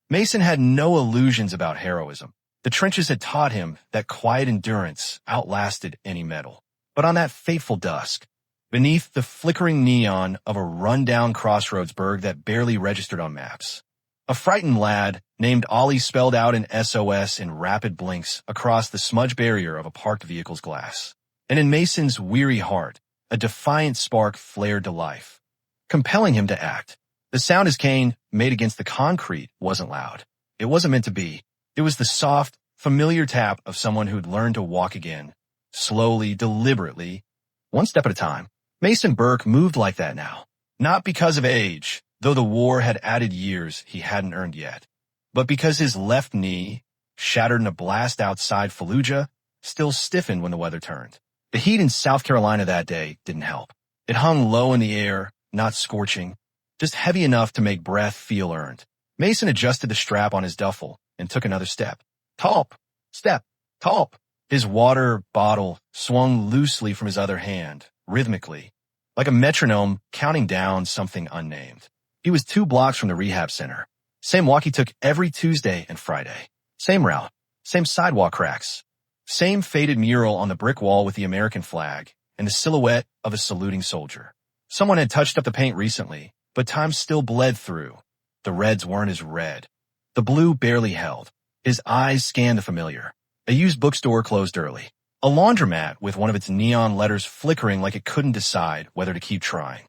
Mason had no illusions about heroism. The trenches had taught him that quiet endurance outlasted any medal. But on that fateful dusk, beneath the flickering neon of a run-down crossroads burg that barely registered on maps, a frightened lad named Ollie spelled out an SOS in rapid blinks across the smudge barrier of a parked vehicle's glass. And in Mason's weary heart, a defiant spark flared to life, compelling him to act. The sound his cane made against the concrete wasn't loud. It wasn't meant to be. It was the soft, familiar tap of someone who'd learned to walk again, slowly, deliberately, one step at a time. Mason Burke moved like that now, not because of age, though the war had added years he hadn't earned yet, but because his left knee, shattered in a blast outside Fallujah, still stiffened when the weather turned. The heat in South Carolina that day didn't help. It hung low in the air, not scorching, just heavy enough to make breath feel earned. Mason adjusted the strap on his duffel and took another step. Talp! Step! Talp! His water bottle swung loosely from his other hand, rhythmically, like a metronome counting down something unnamed. He was 2 blocks from the rehab center. Same walk he took every Tuesday and Friday. Same route. Same sidewalk cracks. Same faded mural on the brick wall with the American flag and the silhouette of a saluting soldier. Someone had touched up the paint recently, but time still bled through. The reds weren't as red. The blue barely held. His eyes scanned the familiar. A used bookstore closed early. A laundromat with one of its neon letters flickering like it couldn't decide whether to keep trying.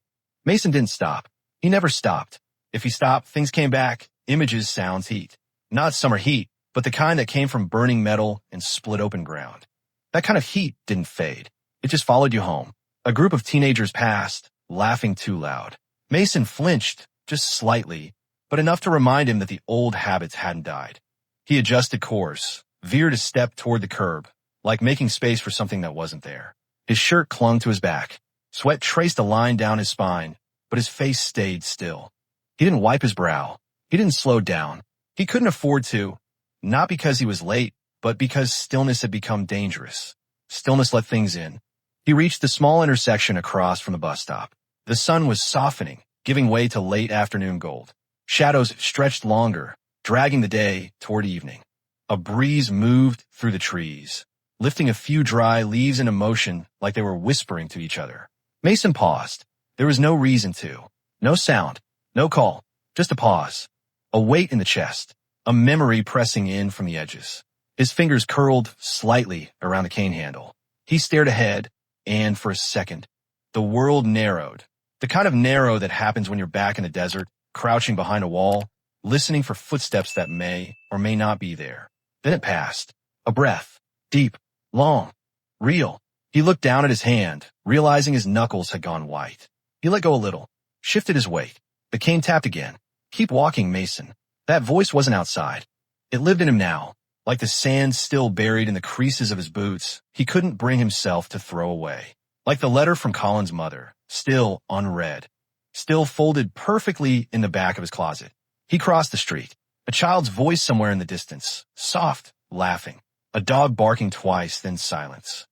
Mason didn't stop. He never stopped. If he stopped, things came back. Images, sounds, heat. Not summer heat, but the kind that came from burning metal and split open ground. That kind of heat didn't fade. It just followed you home. A group of teenagers passed, laughing too loud. Mason flinched, just slightly, but enough to remind him that the old habits hadn't died. He adjusted course, veered a step toward the curb, like making space for something that wasn't there. His shirt clung to his back. Sweat traced a line down his spine, but his face stayed still. He didn't wipe his brow. He didn't slow down. He couldn't afford to, not because he was late, but because stillness had become dangerous. Stillness let things in. He reached the small intersection across from the bus stop. The sun was softening, giving way to late afternoon gold. Shadows stretched longer, dragging the day toward evening. A breeze moved through the trees, lifting a few dry leaves into motion like they were whispering to each other. Mason paused. There was no reason to. No sound. No call. Just a pause. A weight in the chest. A memory pressing in from the edges. His fingers curled slightly around the cane handle. He stared ahead, and for a second, the world narrowed. The kind of narrow that happens when you're back in the desert, crouching behind a wall, listening for footsteps that may or may not be there. Then it passed. A breath. Deep. Long. Real. He looked down at his hand, realizing his knuckles had gone white. He let go a little, shifted his weight. The cane tapped again. Keep walking, Mason. That voice wasn't outside. It lived in him now, like the sand still buried in the creases of his boots he couldn't bring himself to throw away. Like the letter from Colin's mother, still unread, still folded perfectly in the back of his closet. He crossed the street. A child's voice somewhere in the distance, soft, laughing. A dog barking twice, then silence.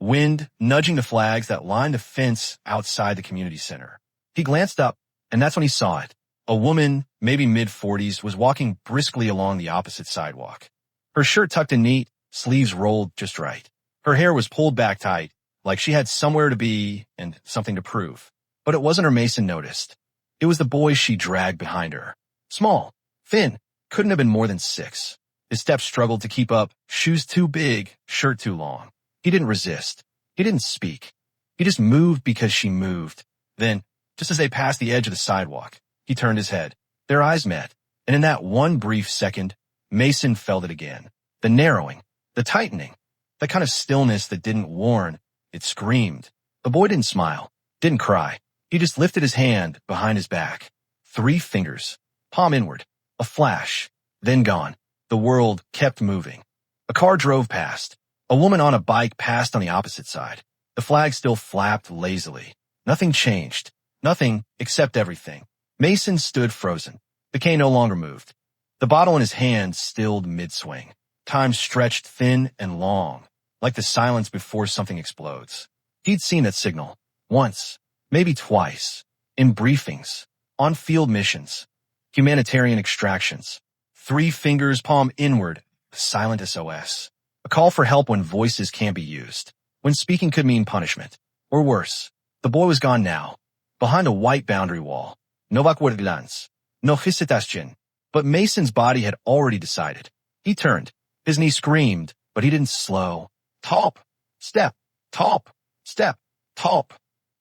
Wind nudging the flags that lined the fence outside the community center. He glanced up, and that's when he saw it. A woman, maybe mid-40s, was walking briskly along the opposite sidewalk. Her shirt tucked in neat, sleeves rolled just right. Her hair was pulled back tight, like she had somewhere to be and something to prove. But it wasn't her Mason noticed. It was the boy she dragged behind her. Small, thin, couldn't have been more than 6. His steps struggled to keep up, shoes too big, shirt too long. He didn't resist. He didn't speak. He just moved because she moved. Then, just as they passed the edge of the sidewalk, he turned his head. Their eyes met, and in that one brief second, Mason felt it again. The narrowing, the tightening, the kind of stillness that didn't warn, it screamed. The boy didn't smile, didn't cry. He just lifted his hand behind his back. 3 fingers, palm inward, a flash, then gone. The world kept moving. A car drove past. A woman on a bike passed on the opposite side. The flag still flapped lazily. Nothing changed. Nothing except everything. Mason stood frozen. The cane no longer moved. The bottle in his hand stilled mid-swing. Time stretched thin and long, like the silence before something explodes. He'd seen that signal. Once, maybe twice. In briefings. On field missions. Humanitarian extractions. 3 fingers palm inward, a silent SOS. A call for help when voices can't be used, when speaking could mean punishment. Or worse, the boy was gone now, behind a white boundary wall. Novak Wordglans. No hesitation. But Mason's body had already decided. He turned. His knee screamed, but he didn't slow. Top! Step! Top! Step! Top!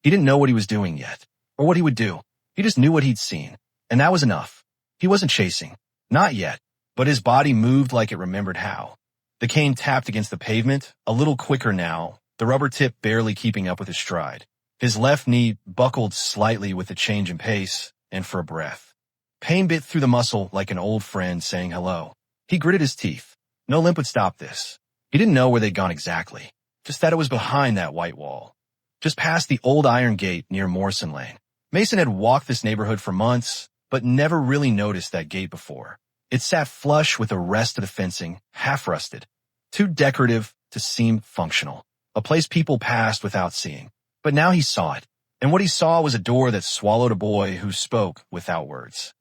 He didn't know what he was doing yet, or what he would do. He just knew what he'd seen, and that was enough. He wasn't chasing. Not yet, but his body moved like it remembered how. The cane tapped against the pavement, a little quicker now, the rubber tip barely keeping up with his stride. His left knee buckled slightly with the change in pace, and for a breath. Pain bit through the muscle like an old friend saying hello. He gritted his teeth. No limp would stop this. He didn't know where they'd gone exactly, just that it was behind that white wall. Just past the old iron gate near Morrison Lane. Mason had walked this neighborhood for months, but never really noticed that gate before. It sat flush with the rest of the fencing, half-rusted. Too decorative to seem functional. A place people passed without seeing. But now he saw it, and what he saw was a door that swallowed a boy who spoke without words.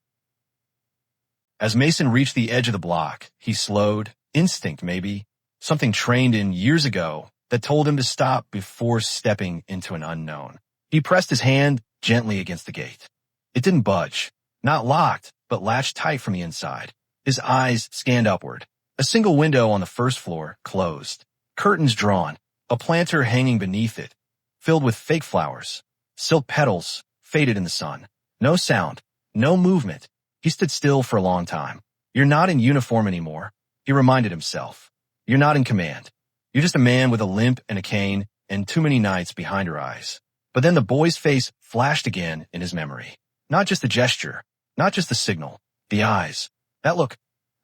As Mason reached the edge of the block, he slowed, instinct maybe, something trained in years ago that told him to stop before stepping into an unknown. He pressed his hand gently against the gate. It didn't budge, not locked, but latched tight from the inside. His eyes scanned upward. A single window on the first floor closed, curtains drawn, a planter hanging beneath it, filled with fake flowers, silk petals faded in the sun. No sound, no movement. He stood still for a long time. You're not in uniform anymore, he reminded himself. You're not in command. You're just a man with a limp and a cane and too many nights behind your eyes. But then the boy's face flashed again in his memory. Not just the gesture, not just the signal, the eyes. That look,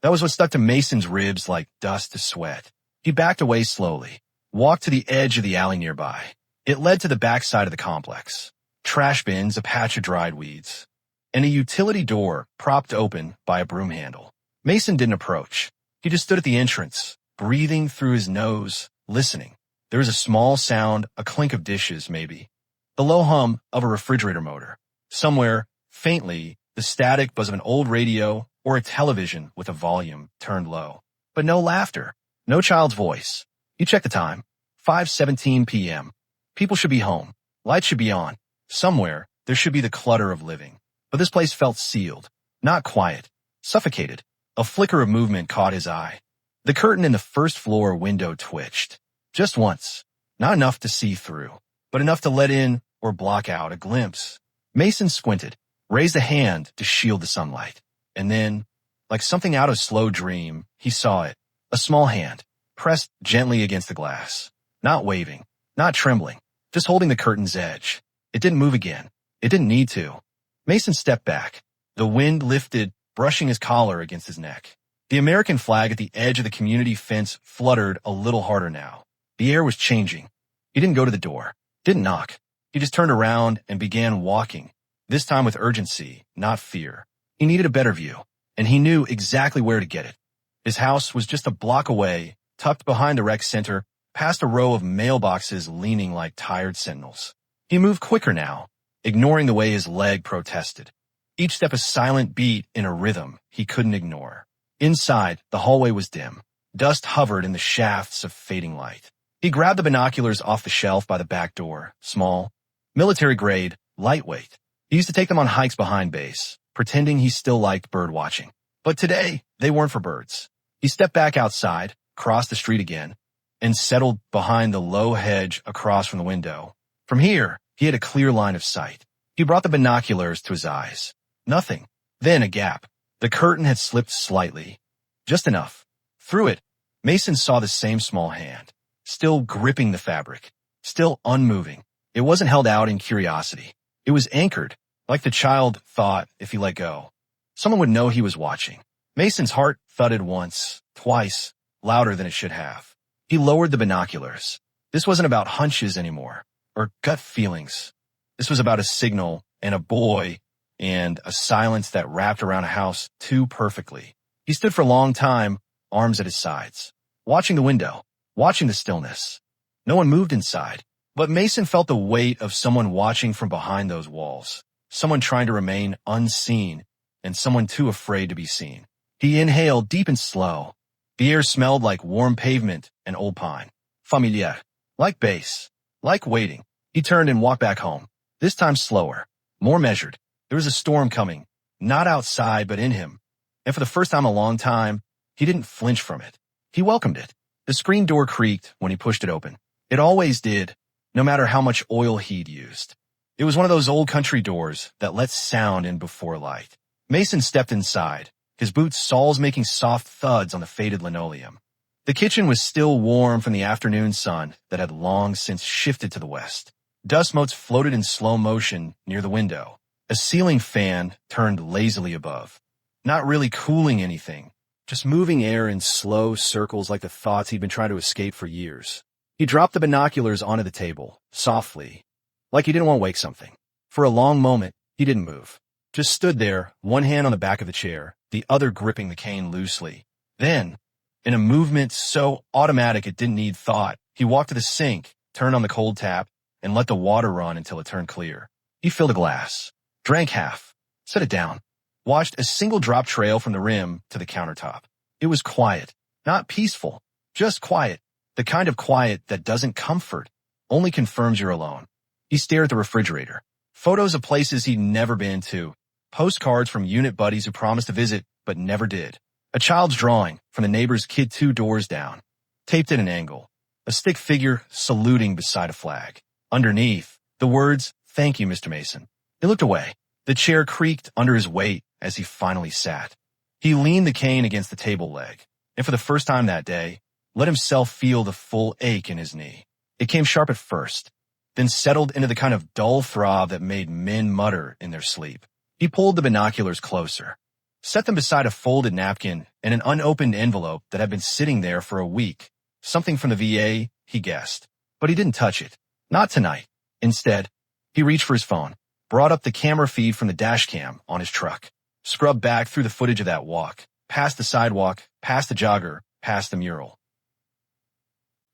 that was what stuck to Mason's ribs like dust to sweat. He backed away slowly, walked to the edge of the alley nearby. It led to the backside of the complex. Trash bins, a patch of dried weeds, and a utility door propped open by a broom handle. Mason didn't approach. He just stood at the entrance, breathing through his nose, listening. There was a small sound, a clink of dishes maybe, the low hum of a refrigerator motor. Somewhere, faintly, the static buzz of an old radio or a television with a volume turned low. But no laughter, no child's voice. He checked the time. 5:17 p.m. People should be home. Lights should be on. Somewhere, there should be the clutter of living. But this place felt sealed, not quiet, suffocated. A flicker of movement caught his eye. The curtain in the first floor window twitched. Just once. Not enough to see through, but enough to let in or block out a glimpse. Mason squinted, raised a hand to shield the sunlight. And then, like something out of a slow dream, he saw it. A small hand, pressed gently against the glass. Not waving, not trembling, just holding the curtain's edge. It didn't move again. It didn't need to. Mason stepped back. The wind lifted, brushing his collar against his neck. The American flag at the edge of the community fence fluttered a little harder now. The air was changing. He didn't go to the door, didn't knock. He just turned around and began walking, this time with urgency, not fear. He needed a better view, and he knew exactly where to get it. His house was just a block away, tucked behind the rec center, past a row of mailboxes leaning like tired sentinels. He moved quicker now, ignoring the way his leg protested. Each step a silent beat in a rhythm he couldn't ignore. Inside, the hallway was dim. Dust hovered in the shafts of fading light. He grabbed the binoculars off the shelf by the back door, small, military grade, lightweight. He used to take them on hikes behind base, pretending he still liked bird watching. But today, they weren't for birds. He stepped back outside, crossed the street again, and settled behind the low hedge across from the window. From here, he had a clear line of sight. He brought the binoculars to his eyes. Nothing. Then a gap. The curtain had slipped slightly. Just enough. Through it, Mason saw the same small hand, still gripping the fabric, still unmoving. It wasn't held out in curiosity. It was anchored, like the child thought if he let go. Someone would know he was watching. Mason's heart thudded once, twice, louder than it should have. He lowered the binoculars. This wasn't about hunches anymore, or gut feelings. This was about a signal and a boy and a silence that wrapped around a house too perfectly. He stood for a long time, arms at his sides, watching the window, watching the stillness. No one moved inside, but Mason felt the weight of someone watching from behind those walls, someone trying to remain unseen, and someone too afraid to be seen. He inhaled deep and slow. The air smelled like warm pavement and old pine. Familiar. Like bass. Like waiting. He turned and walked back home. This time slower. More measured. There was a storm coming. Not outside, but in him. And for the first time in a long time, he didn't flinch from it. He welcomed it. The screen door creaked when he pushed it open. It always did, no matter how much oil he'd used. It was one of those old country doors that lets sound in before light. Mason stepped inside, his boots soles making soft thuds on the faded linoleum. The kitchen was still warm from the afternoon sun that had long since shifted to the west. Dust motes floated in slow motion near the window. A ceiling fan turned lazily above. Not really cooling anything, just moving air in slow circles like the thoughts he'd been trying to escape for years. He dropped the binoculars onto the table, softly, like he didn't want to wake something. For a long moment, he didn't move. Just stood there, one hand on the back of the chair, the other gripping the cane loosely. Then, in a movement so automatic it didn't need thought, he walked to the sink, turned on the cold tap, and let the water run until it turned clear. He filled a glass, drank half, set it down, watched a single drop trail from the rim to the countertop. It was quiet, not peaceful, just quiet, the kind of quiet that doesn't comfort, only confirms you're alone. He stared at the refrigerator. Photos of places he'd never been to, postcards from unit buddies who promised to visit but never did. A child's drawing from the neighbor's kid 2 doors down, taped at an angle. A stick figure saluting beside a flag. Underneath, the words, "Thank you, Mr. Mason." He looked away. The chair creaked under his weight as he finally sat. He leaned the cane against the table leg, and for the first time that day, let himself feel the full ache in his knee. It came sharp at first, then settled into the kind of dull throb that made men mutter in their sleep. He pulled the binoculars closer, set them beside a folded napkin and an unopened envelope that had been sitting there for a week. Something from the VA, he guessed. But he didn't touch it. Not tonight. Instead, he reached for his phone, brought up the camera feed from the dash cam on his truck, scrubbed back through the footage of that walk, past the sidewalk, past the jogger, past the mural.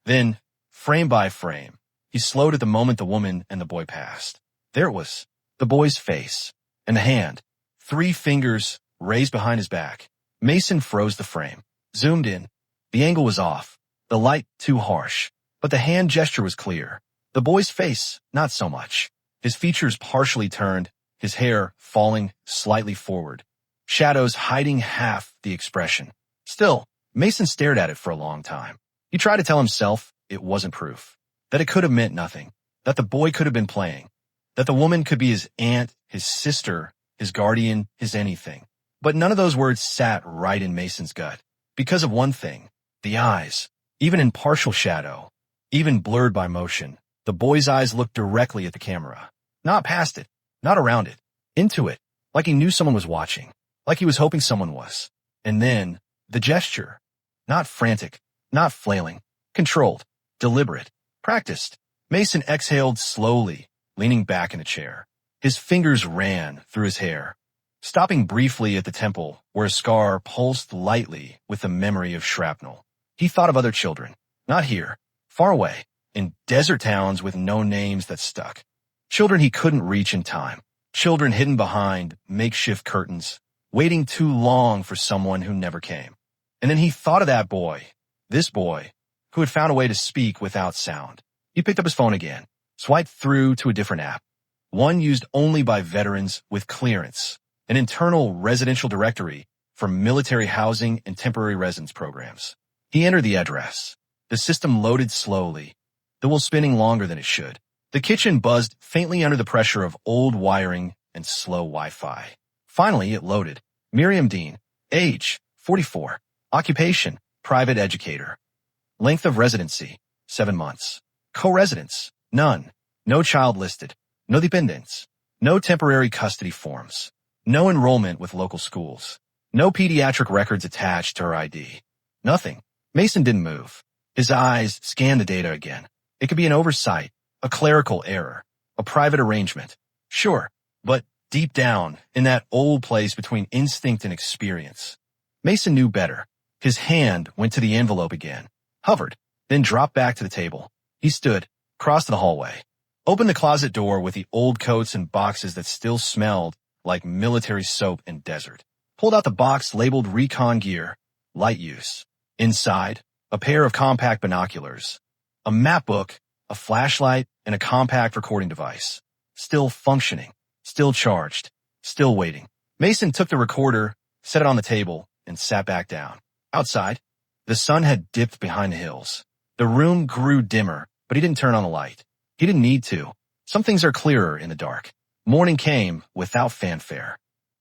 Then, frame by frame, he slowed at the moment the woman and the boy passed. There it was, the boy's face, and the hand, 3 fingers raised behind his back. Mason froze the frame, zoomed in. The angle was off, the light too harsh, but the hand gesture was clear. The boy's face, not so much. His features partially turned, his hair falling slightly forward, shadows hiding half the expression. Still, Mason stared at it for a long time. He tried to tell himself it wasn't proof, that it could have meant nothing, that the boy could have been playing, that the woman could be his aunt, his sister, his guardian, his anything. But none of those words sat right in Mason's gut. Because of one thing, the eyes, even in partial shadow, even blurred by motion, the boy's eyes looked directly at the camera. Not past it, not around it, into it, like he knew someone was watching, like he was hoping someone was. And then, the gesture. Not frantic, not flailing, controlled, deliberate, practiced. Mason exhaled slowly, leaning back in the chair. His fingers ran through his hair, stopping briefly at the temple where a scar pulsed lightly with the memory of shrapnel. He thought of other children, not here, far away, in desert towns with no names that stuck. Children he couldn't reach in time. Children hidden behind makeshift curtains, waiting too long for someone who never came. And then he thought of that boy, this boy, who had found a way to speak without sound. He picked up his phone again, swiped through to a different app, one used only by veterans with clearance, an internal residential directory for military housing and temporary residence programs. He entered the address. The system loaded slowly, the wheel spinning longer than it should. The kitchen buzzed faintly under the pressure of old wiring and slow Wi-Fi. Finally, it loaded. Miriam Dean, age, 44, occupation, private educator. Length of residency, 7 months. Co-residence, none. No child listed. No dependents. No temporary custody forms. No enrollment with local schools. No pediatric records attached to her ID. Nothing. Mason didn't move. His eyes scanned the data again. It could be an oversight, a clerical error, a private arrangement. Sure, but deep down, in that old place between instinct and experience, Mason knew better. His hand went to the envelope again, hovered, then dropped back to the table. He stood, crossed the hallway, opened the closet door with the old coats and boxes that still smelled like military soap and desert. pulled out the box labeled Recon Gear, Light Use. Inside, a pair of compact binoculars, a map book, a flashlight, and a compact recording device. Still functioning, still charged, still waiting. Mason took the recorder, set it on the table, and sat back down. Outside, the sun had dipped behind the hills. The room grew dimmer, but he didn't turn on the light. He didn't need to. Some things are clearer in the dark. Morning came without fanfare.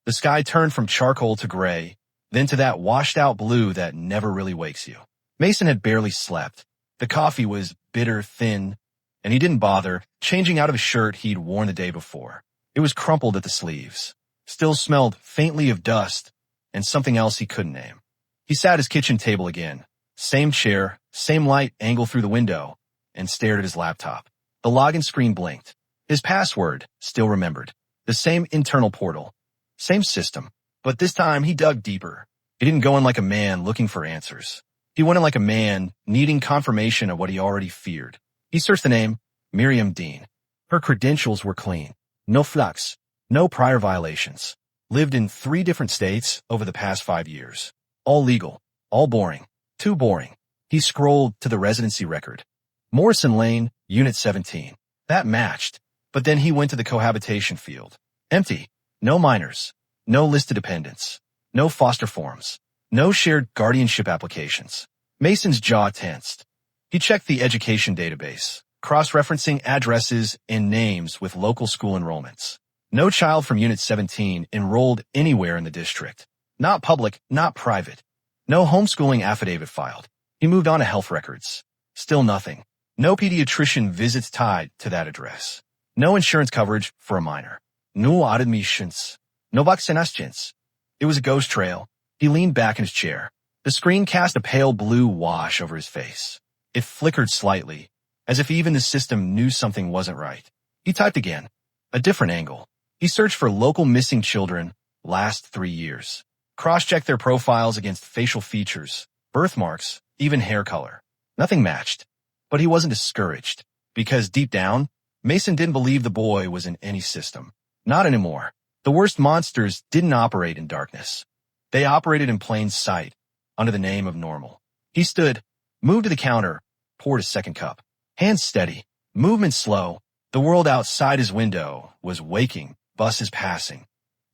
The sky turned from charcoal to gray, then to that washed-out blue that never really wakes you. Mason had barely slept. The coffee was bitter, thin, and he didn't bother changing out of a shirt he'd worn the day before. It was crumpled at the sleeves, still smelled faintly of dust and something else he couldn't name. He sat at his kitchen table again, same chair, same light angle through the window, and stared at his laptop. The login screen blinked. His password, still remembered. The same internal portal. Same system. But this time he dug deeper. He didn't go in like a man looking for answers. He went in like a man needing confirmation of what he already feared. He searched the name, Miriam Dean. Her credentials were clean. No flux. No prior violations. Lived in 3 different states over the past 5 years. All legal. All boring. Too boring. He scrolled to the residency record. Morrison Lane, Unit 17. That matched. But then he went to the cohabitation field. Empty. No minors. No listed dependents. No foster forms. No shared guardianship applications. Mason's jaw tensed. He checked the education database, cross-referencing addresses and names with local school enrollments. No child from Unit 17 enrolled anywhere in the district. Not public, not private. No homeschooling affidavit filed. He moved on to health records. Still nothing. No pediatrician visits tied to that address. No insurance coverage for a minor. No admissions. No vaccinations. It was a ghost trail. He leaned back in his chair. The screen cast a pale blue wash over his face. It flickered slightly, as if even the system knew something wasn't right. He typed again. A different angle. He searched for local missing children last 3 years. Cross-checked their profiles against facial features, birthmarks, even hair color. Nothing matched. But he wasn't discouraged, because deep down, Mason didn't believe the boy was in any system. Not anymore. The worst monsters didn't operate in darkness. They operated in plain sight, under the name of normal. He stood, moved to the counter, poured a second cup. Hands steady, movement slow. The world outside his window was waking, buses passing,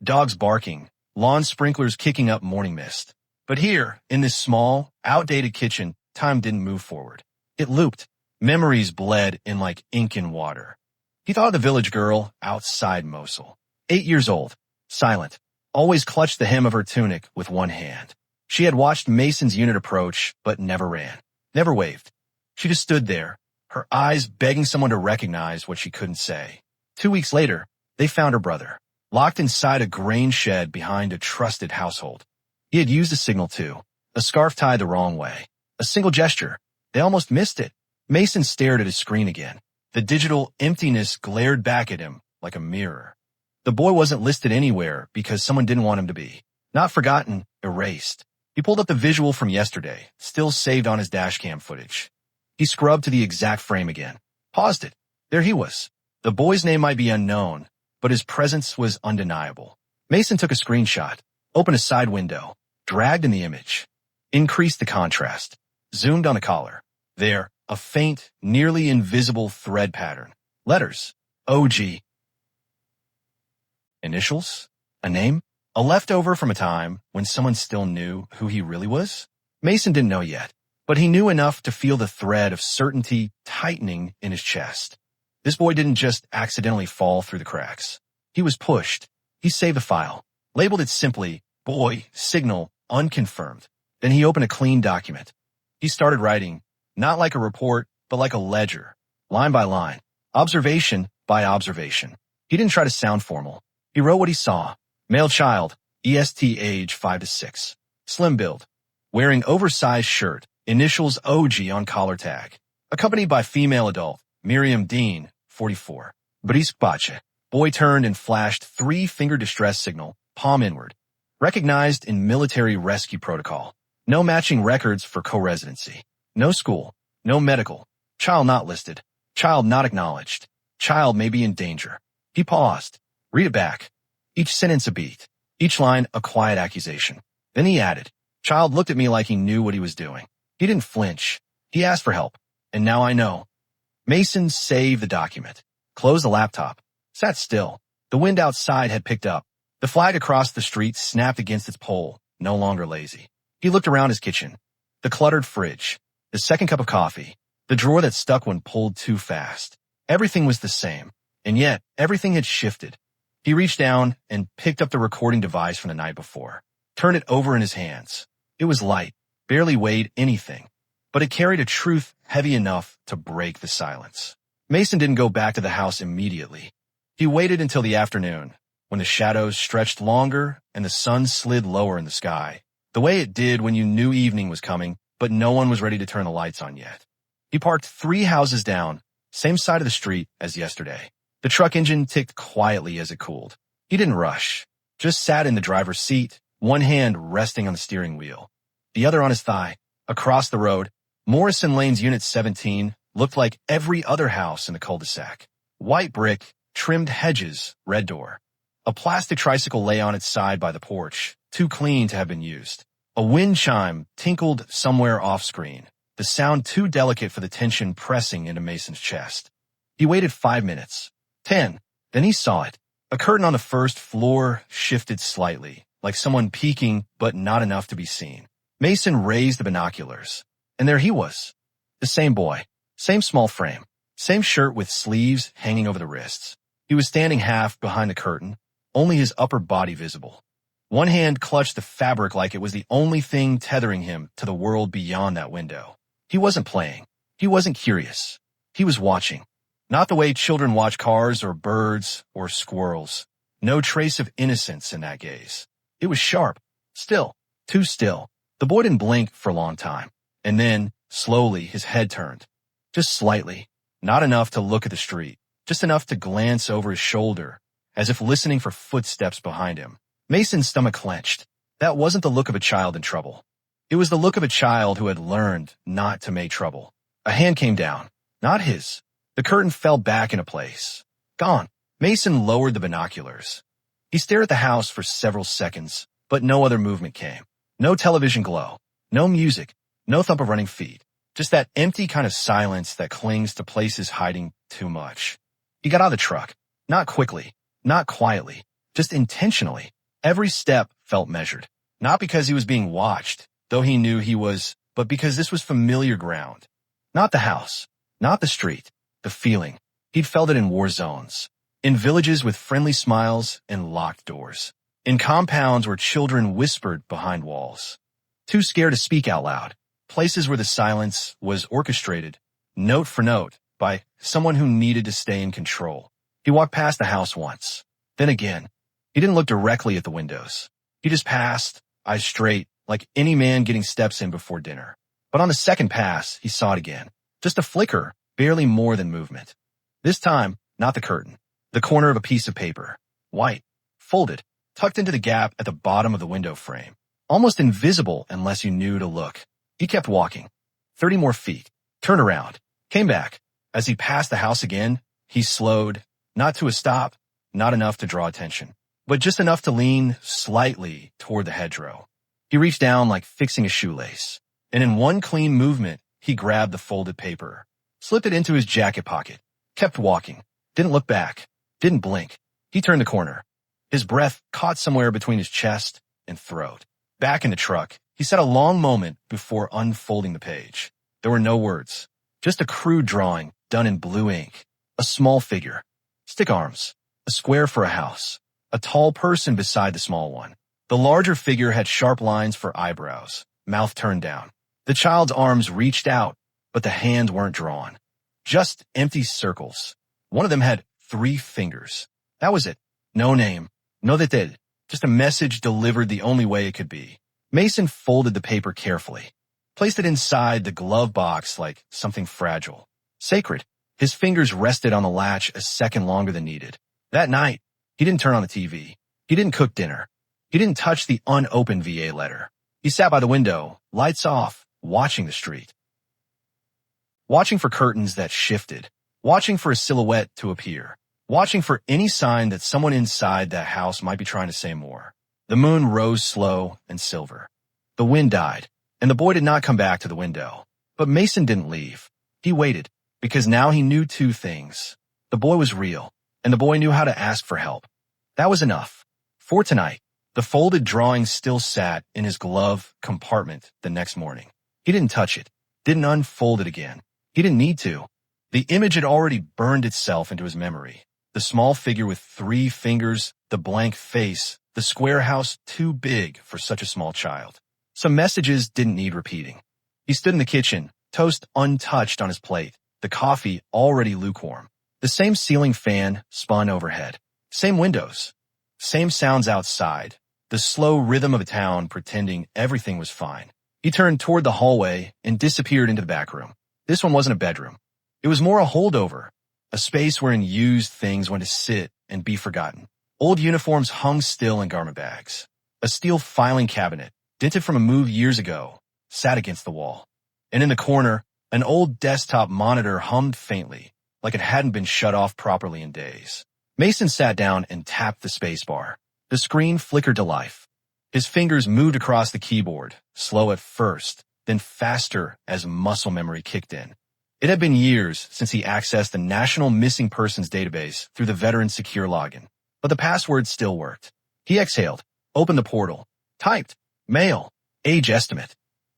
dogs barking, lawn sprinklers kicking up morning mist. But here, in this small, outdated kitchen, time didn't move forward. It looped. Memories bled in like ink in water. He thought of the village girl outside Mosul. 8 years old, silent, always clutched the hem of her tunic with one hand. She had watched Mason's unit approach, but never ran, never waved. She just stood there, her eyes begging someone to recognize what she couldn't say. 2 weeks later, they found her brother, locked inside a grain shed behind a trusted household. He had used a signal too, a scarf tied the wrong way. A single gesture. They almost missed it. Mason stared at his screen again. The digital emptiness glared back at him like a mirror. The boy wasn't listed anywhere because someone didn't want him to be. Not forgotten, erased. He pulled up the visual from yesterday, still saved on his dashcam footage. He scrubbed to the exact frame again. Paused it. There he was. The boy's name might be unknown, but his presence was undeniable. Mason took a screenshot, opened a side window, dragged in the image, increased the contrast, zoomed on a collar. There, a faint, nearly invisible thread pattern. Letters. OG. Initials? A name? A leftover from a time when someone still knew who he really was? Mason didn't know yet, but he knew enough to feel the thread of certainty tightening in his chest. This boy didn't just accidentally fall through the cracks. He was pushed. He saved the file, labeled it simply, Boy, Signal, Unconfirmed. Then he opened a clean document. He started writing, not like a report, but like a ledger, line by line, observation by observation. He didn't try to sound formal. He wrote what he saw. Male child, EST age 5 to 6. Slim build. Wearing oversized shirt, initials OG on collar tag. Accompanied by female adult, Miriam Dean, 44. Brispache. Boy turned and flashed 3-finger distress signal, palm inward. Recognized in military rescue protocol. No matching records for co-residency. No school. No medical. Child not listed. Child not acknowledged. Child may be in danger. He paused. Read it back. Each sentence a beat. Each line a quiet accusation. Then he added, "Child looked at me like he knew what he was doing. He didn't flinch. He asked for help. And now I know." Mason saved the document, closed the laptop, sat still. The wind outside had picked up. The flag across the street snapped against its pole, no longer lazy. He looked around his kitchen. The cluttered fridge, the second cup of coffee, the drawer that stuck when pulled too fast. Everything was the same, and yet everything had shifted. He reached down and picked up the recording device from the night before, turned it over in his hands. It was light, barely weighed anything, but it carried a truth heavy enough to break the silence. Mason didn't go back to the house immediately. He waited until the afternoon, when the shadows stretched longer and the sun slid lower in the sky, the way it did when you knew evening was coming, but no one was ready to turn the lights on yet. He parked 3 houses down, same side of the street as yesterday. The truck engine ticked quietly as it cooled. He didn't rush, just sat in the driver's seat, one hand resting on the steering wheel, the other on his thigh. Across the road, Morrison Lane's Unit 17 looked like every other house in the cul-de-sac. White brick, trimmed hedges, red door. A plastic tricycle lay on its side by the porch, too clean to have been used. A wind chime tinkled somewhere off-screen, the sound too delicate for the tension pressing into Mason's chest. He waited 5 minutes, 10, then he saw it. A curtain on the first floor shifted slightly, like someone peeking but not enough to be seen. Mason raised the binoculars, and there he was. The same boy, same small frame, same shirt with sleeves hanging over the wrists. He was standing half behind the curtain, only his upper body visible. One hand clutched the fabric like it was the only thing tethering him to the world beyond that window. He wasn't playing. He wasn't curious. He was watching. Not the way children watch cars or birds or squirrels. No trace of innocence in that gaze. It was sharp, still, too still. The boy didn't blink for a long time, and then, slowly, his head turned. Just slightly, not enough to look at the street, just enough to glance over his shoulder, as if listening for footsteps behind him. Mason's stomach clenched. That wasn't the look of a child in trouble. It was the look of a child who had learned not to make trouble. A hand came down, not his. The curtain fell back into place. Gone. Mason lowered the binoculars. He stared at the house for several seconds, but no other movement came. No television glow, no music, no thump of running feet. Just that empty kind of silence that clings to places hiding too much. He got out of the truck. Not quickly, not quietly, just intentionally. Every step felt measured. Not because he was being watched, though he knew he was, but because this was familiar ground. Not the house, not the street, the feeling. He'd felt it in war zones, in villages with friendly smiles and locked doors, in compounds where children whispered behind walls, too scared to speak out loud, places where the silence was orchestrated, note for note, by someone who needed to stay in control. He walked past the house once, then again. He didn't look directly at the windows. He just passed, eyes straight, like any man getting steps in before dinner. But on the second pass, he saw it again. Just a flicker, barely more than movement. This time, not the curtain. The corner of a piece of paper. White, folded, tucked into the gap at the bottom of the window frame. Almost invisible unless you knew to look. He kept walking. 30 more feet. Turned around. Came back. As he passed the house again, he slowed. Not to a stop. Not enough to draw attention, but just enough to lean slightly toward the hedgerow. He reached down like fixing a shoelace, and in one clean movement, he grabbed the folded paper, slipped it into his jacket pocket, kept walking, didn't look back, didn't blink. He turned the corner. His breath caught somewhere between his chest and throat. Back in the truck, he sat a long moment before unfolding the page. There were no words, just a crude drawing done in blue ink, a small figure, stick arms, a square for a house, a tall person beside the small one. The larger figure had sharp lines for eyebrows, mouth turned down. The child's arms reached out, but the hands weren't drawn. Just empty circles. One of them had 3 fingers. That was it. No name, no detail, just a message delivered the only way it could be. Mason folded the paper carefully, placed it inside the glove box like something fragile, sacred. His fingers rested on the latch a second longer than needed. That night, he didn't turn on the TV. He didn't cook dinner. He didn't touch the unopened VA letter. He sat by the window, lights off, watching the street. Watching for curtains that shifted. Watching for a silhouette to appear. Watching for any sign that someone inside that house might be trying to say more. The moon rose slow and silver. The wind died, and the boy did not come back to the window. But Mason didn't leave. He waited, because now he knew two things. The boy was real, and the boy knew how to ask for help. That was enough. For tonight, the folded drawing still sat in his glove compartment the next morning. He didn't touch it, didn't unfold it again. He didn't need to. The image had already burned itself into his memory. The small figure with 3 fingers, the blank face, the square house too big for such a small child. Some messages didn't need repeating. He stood in the kitchen, toast untouched on his plate, the coffee already lukewarm. The same ceiling fan spun overhead. Same windows. Same sounds outside. The slow rhythm of a town pretending everything was fine. He turned toward the hallway and disappeared into the back room. This one wasn't a bedroom. It was more a holdover, a space wherein used things went to sit and be forgotten. Old uniforms hung still in garment bags. A steel filing cabinet, dented from a move years ago, sat against the wall. And in the corner, an old desktop monitor hummed faintly, like it hadn't been shut off properly in days. Mason sat down and tapped the spacebar. The screen flickered to life. His fingers moved across the keyboard, slow at first, then faster as muscle memory kicked in. It had been years since he accessed the National Missing Persons database through the Veteran Secure login, but the password still worked. He exhaled, opened the portal, typed, male, age estimate,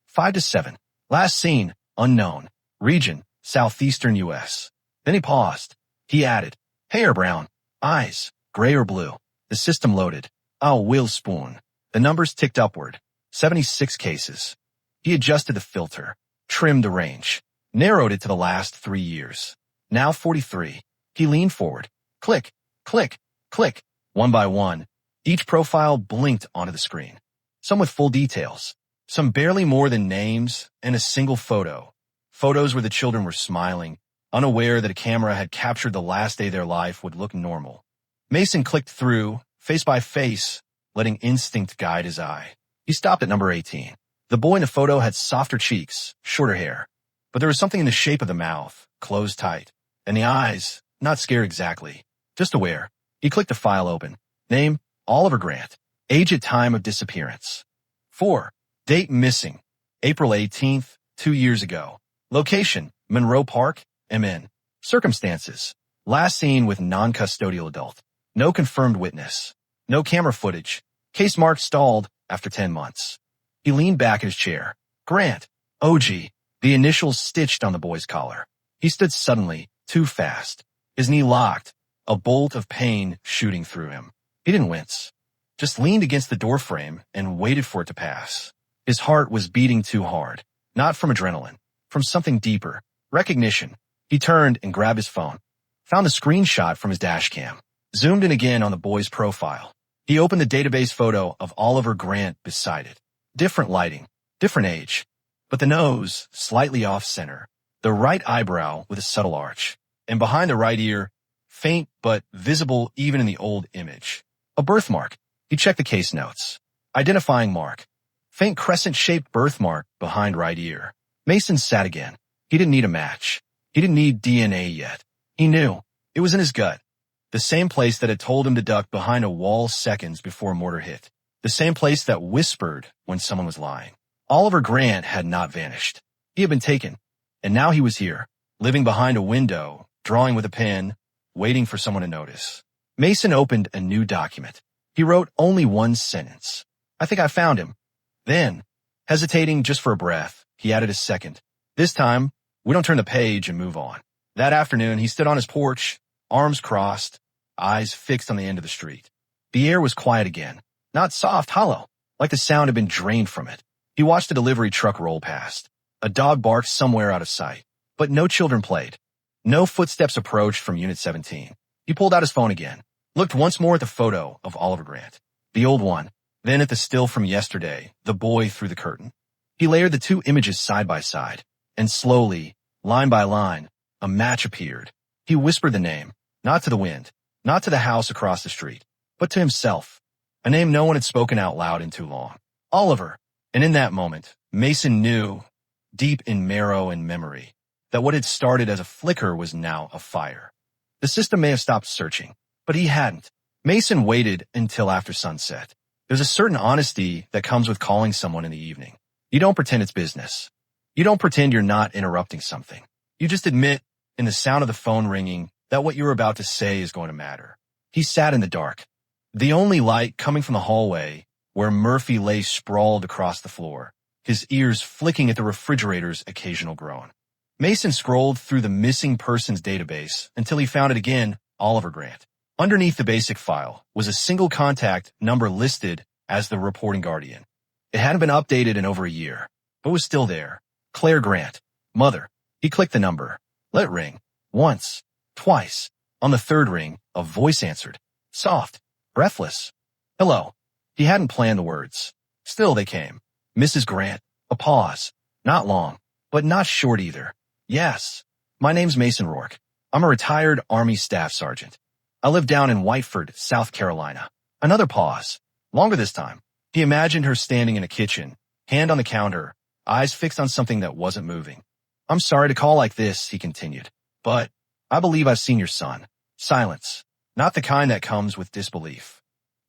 5 to 7, last seen, unknown, region, southeastern U.S. Then he paused. He added, hair brown, eyes, gray or blue. The system loaded. Oh, Will Spoon. The numbers ticked upward. 76 cases. He adjusted the filter, trimmed the range, narrowed it to the last 3 years. Now 43. He leaned forward. Click, click, click. One by one, each profile blinked onto the screen. Some with full details, some barely more than names, and a single photo. Photos where the children were smiling, unaware that a camera had captured the last day of their life would look normal. Mason clicked through, face by face, letting instinct guide his eye. He stopped at number 18. The boy in the photo had softer cheeks, shorter hair, but there was something in the shape of the mouth, closed tight, and the eyes, not scared exactly, just aware. He clicked the file open. Name, Oliver Grant. Age at time of disappearance. 4. Date missing, April 18th, 2 years ago. Location, Monroe Park, MN. Circumstances, last seen with non-custodial adult. No confirmed witness. No camera footage. Case marked stalled after 10 months. He leaned back in his chair. Grant. OG. The initials stitched on the boy's collar. He stood suddenly, too fast. His knee locked, a bolt of pain shooting through him. He didn't wince. Just leaned against the doorframe and waited for it to pass. His heart was beating too hard. Not from adrenaline. From something deeper. Recognition. He turned and grabbed his phone. Found the screenshot from his dash cam. Zoomed in again on the boy's profile. He opened the database photo of Oliver Grant beside it. Different lighting, different age, but the nose slightly off-center, the right eyebrow with a subtle arch, and behind the right ear, faint but visible even in the old image. A birthmark. He checked the case notes. Identifying mark. Faint crescent-shaped birthmark behind right ear. Mason sat again. He didn't need a match. He didn't need DNA yet. He knew. It was in his gut. The same place that had told him to duck behind a wall seconds before a mortar hit. The same place that whispered when someone was lying. Oliver Grant had not vanished. He had been taken. And now he was here, living behind a window, drawing with a pen, waiting for someone to notice. Mason opened a new document. He wrote only one sentence. I think I found him. Then, hesitating just for a breath, he added a second. This time, we don't turn the page and move on. That afternoon, he stood on his porch, arms crossed, eyes fixed on the end of the street. The air was quiet again, not soft, hollow, like the sound had been drained from it. He watched a delivery truck roll past. A dog barked somewhere out of sight, but no children played. No footsteps approached from Unit 17. He pulled out his phone again, looked once more at the photo of Oliver Grant, the old one, then at the still from yesterday, the boy through the curtain. He layered the two images side by side, and slowly, line by line, a match appeared. He whispered the name, not to the wind, not to the house across the street, but to himself. A name no one had spoken out loud in too long. Oliver. And in that moment, Mason knew, deep in marrow and memory, that what had started as a flicker was now a fire. The system may have stopped searching, but he hadn't. Mason waited until after sunset. There's a certain honesty that comes with calling someone in the evening. You don't pretend it's business. You don't pretend you're not interrupting something. You just admit, in the sound of the phone ringing, that what you're about to say is going to matter. He sat in the dark, the only light coming from the hallway where Murphy lay sprawled across the floor, his ears flicking at the refrigerator's occasional groan. Mason scrolled through the missing persons database until he found it again, Oliver Grant. Underneath the basic file was a single contact number listed as the reporting guardian. It hadn't been updated in over a year, but was still there. Claire Grant, mother. He clicked the number. Let it ring. Once. Twice. On the third ring, a voice answered. Soft. Breathless. Hello. He hadn't planned the words. Still they came. Mrs. Grant. A pause. Not long, but not short either. Yes. My name's Mason Rourke. I'm a retired Army Staff Sergeant. I live down in Whiteford, South Carolina. Another pause. Longer this time. He imagined her standing in a kitchen, hand on the counter, eyes fixed on something that wasn't moving. I'm sorry to call like this, he continued, but I believe I've seen your son. Silence. Not the kind that comes with disbelief.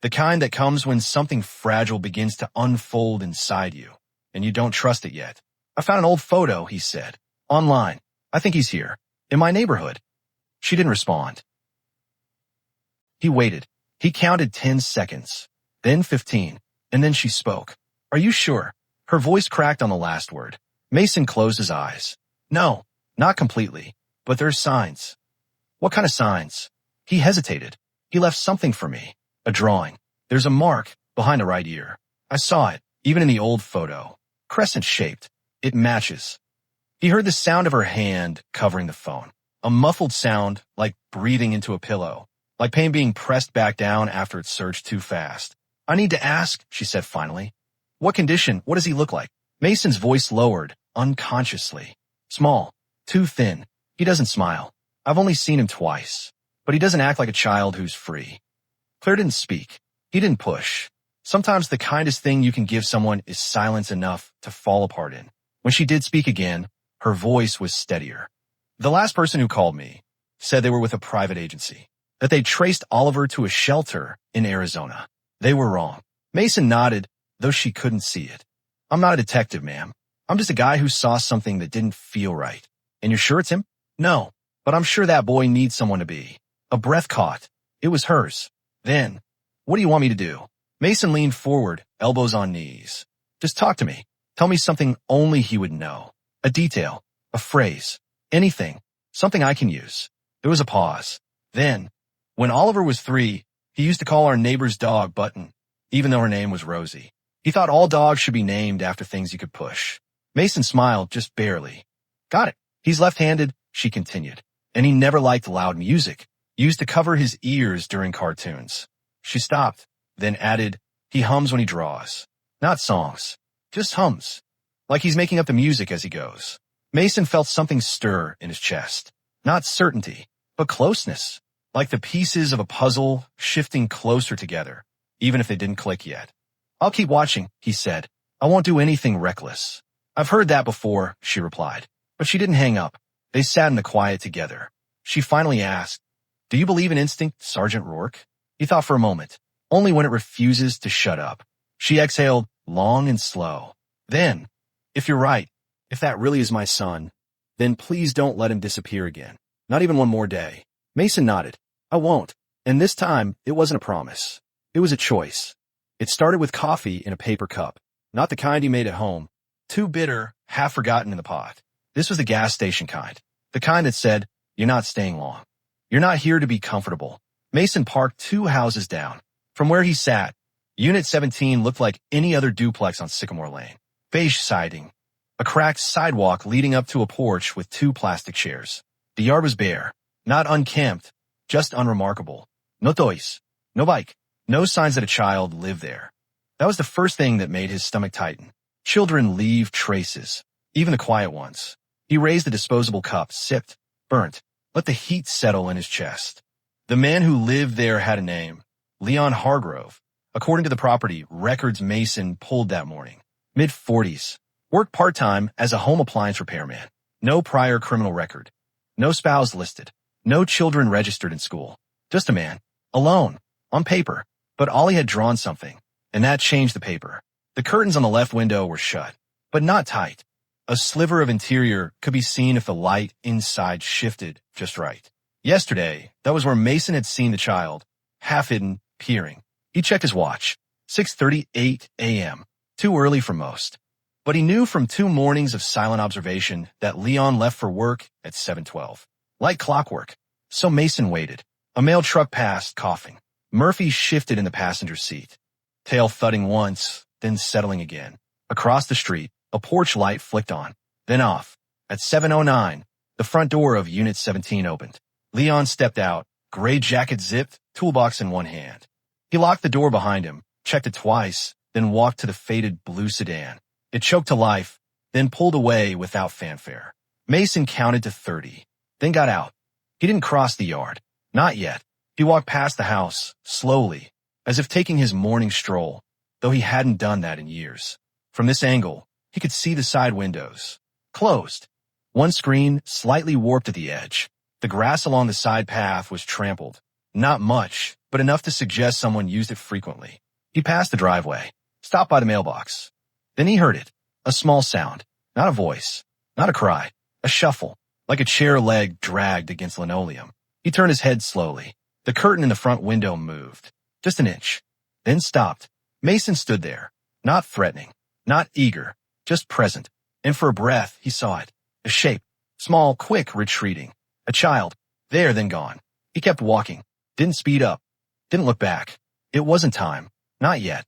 The kind that comes when something fragile begins to unfold inside you, and you don't trust it yet. I found an old photo, he said. Online. I think he's here. In my neighborhood. She didn't respond. He waited. He counted 10 seconds, then 15, and then she spoke. Are you sure? Her voice cracked on the last word. Mason closed his eyes. No, not completely, but there's signs. What kind of signs? He hesitated. He left something for me. A drawing. There's a mark behind the right ear. I saw it, even in the old photo. Crescent-shaped. It matches. He heard the sound of her hand covering the phone. A muffled sound, like breathing into a pillow. Like pain being pressed back down after it surged too fast. I need to ask, she said finally. What condition? What does he look like? Mason's voice lowered, unconsciously. Small. Too thin. He doesn't smile. I've only seen him twice. But he doesn't act like a child who's free. Claire didn't speak. He didn't push. Sometimes the kindest thing you can give someone is silence enough to fall apart in. When she did speak again, her voice was steadier. The last person who called me said they were with a private agency, that they traced Oliver to a shelter in Arizona. They were wrong. Mason nodded, though she couldn't see it. I'm not a detective, ma'am. I'm just a guy who saw something that didn't feel right. And you're sure it's him? No, but I'm sure that boy needs someone to be. A breath caught. It was hers. Then, what do you want me to do? Mason leaned forward, elbows on knees. Just talk to me. Tell me something only he would know. A detail, a phrase, anything, something I can use. There was a pause. Then, when Oliver was 3, he used to call our neighbor's dog Button, even though her name was Rosie. He thought all dogs should be named after things you could push. Mason smiled, just barely. Got it. He's left-handed, she continued, and he never liked loud music. He used to cover his ears during cartoons. She stopped, then added, he hums when he draws. Not songs, just hums. Like he's making up the music as he goes. Mason felt something stir in his chest. Not certainty, but closeness. Like the pieces of a puzzle shifting closer together, even if they didn't click yet. I'll keep watching, he said. I won't do anything reckless. I've heard that before, she replied. But she didn't hang up. They sat in the quiet together. She finally asked, do you believe in instinct, Sergeant Rourke? He thought for a moment. Only when it refuses to shut up. She exhaled, long and slow. Then, if you're right, if that really is my son, then please don't let him disappear again. Not even one more day. Mason nodded. I won't. And this time, it wasn't a promise. It was a choice. It started with coffee in a paper cup. Not the kind he made at home. Too bitter, half forgotten in the pot. This was the gas station kind. The kind that said, you're not staying long. You're not here to be comfortable. Mason parked 2 houses down. From where he sat, Unit 17 looked like any other duplex on Sycamore Lane. Beige siding. A cracked sidewalk leading up to a porch with 2 plastic chairs. The yard was bare. Not unkempt, just unremarkable. No toys. No bike. No signs that a child lived there. That was the first thing that made his stomach tighten. Children leave traces, even the quiet ones. He raised the disposable cup, sipped, burnt, let the heat settle in his chest. The man who lived there had a name, Leon Hargrove. According to the property records Mason pulled that morning. Mid-40s. Worked part-time as a home appliance repairman. No prior criminal record. No spouse listed. No children registered in school. Just a man. Alone. On paper. But Ollie had drawn something. and that changed the paper. The curtains on the left window were shut, but not tight. A sliver of interior could be seen if the light inside shifted just right. Yesterday, that was where Mason had seen the child, half hidden, peering. He checked his watch. 6:38 a.m. Too early for most. But he knew from 2 mornings of silent observation that Leon left for work at 7:12. Like clockwork. So Mason waited. A mail truck passed, coughing. Murphy shifted in the passenger seat. Tail thudding once, then settling again. Across the street, a porch light flicked on, then off. At 7:09, the front door of Unit 17 opened. Leon stepped out, gray jacket zipped, toolbox in one hand. He locked the door behind him, checked it twice, then walked to the faded blue sedan. It choked to life, then pulled away without fanfare. Mason counted to 30, then got out. He didn't cross the yard. Not yet. He walked past the house, slowly, as if taking his morning stroll, though he hadn't done that in years. From this angle, he could see the side windows. Closed. One screen slightly warped at the edge. The grass along the side path was trampled. Not much, but enough to suggest someone used it frequently. He passed the driveway, stopped by the mailbox. Then he heard it. A small sound. Not a voice. Not a cry. A shuffle, like a chair leg dragged against linoleum. He turned his head slowly. The curtain in the front window moved. Just an inch. Then stopped. Mason stood there. Not threatening. Not eager. Just present. And for a breath, he saw it. A shape. Small, quick, retreating. A child. There, then gone. He kept walking. Didn't speed up. Didn't look back. It wasn't time. Not yet.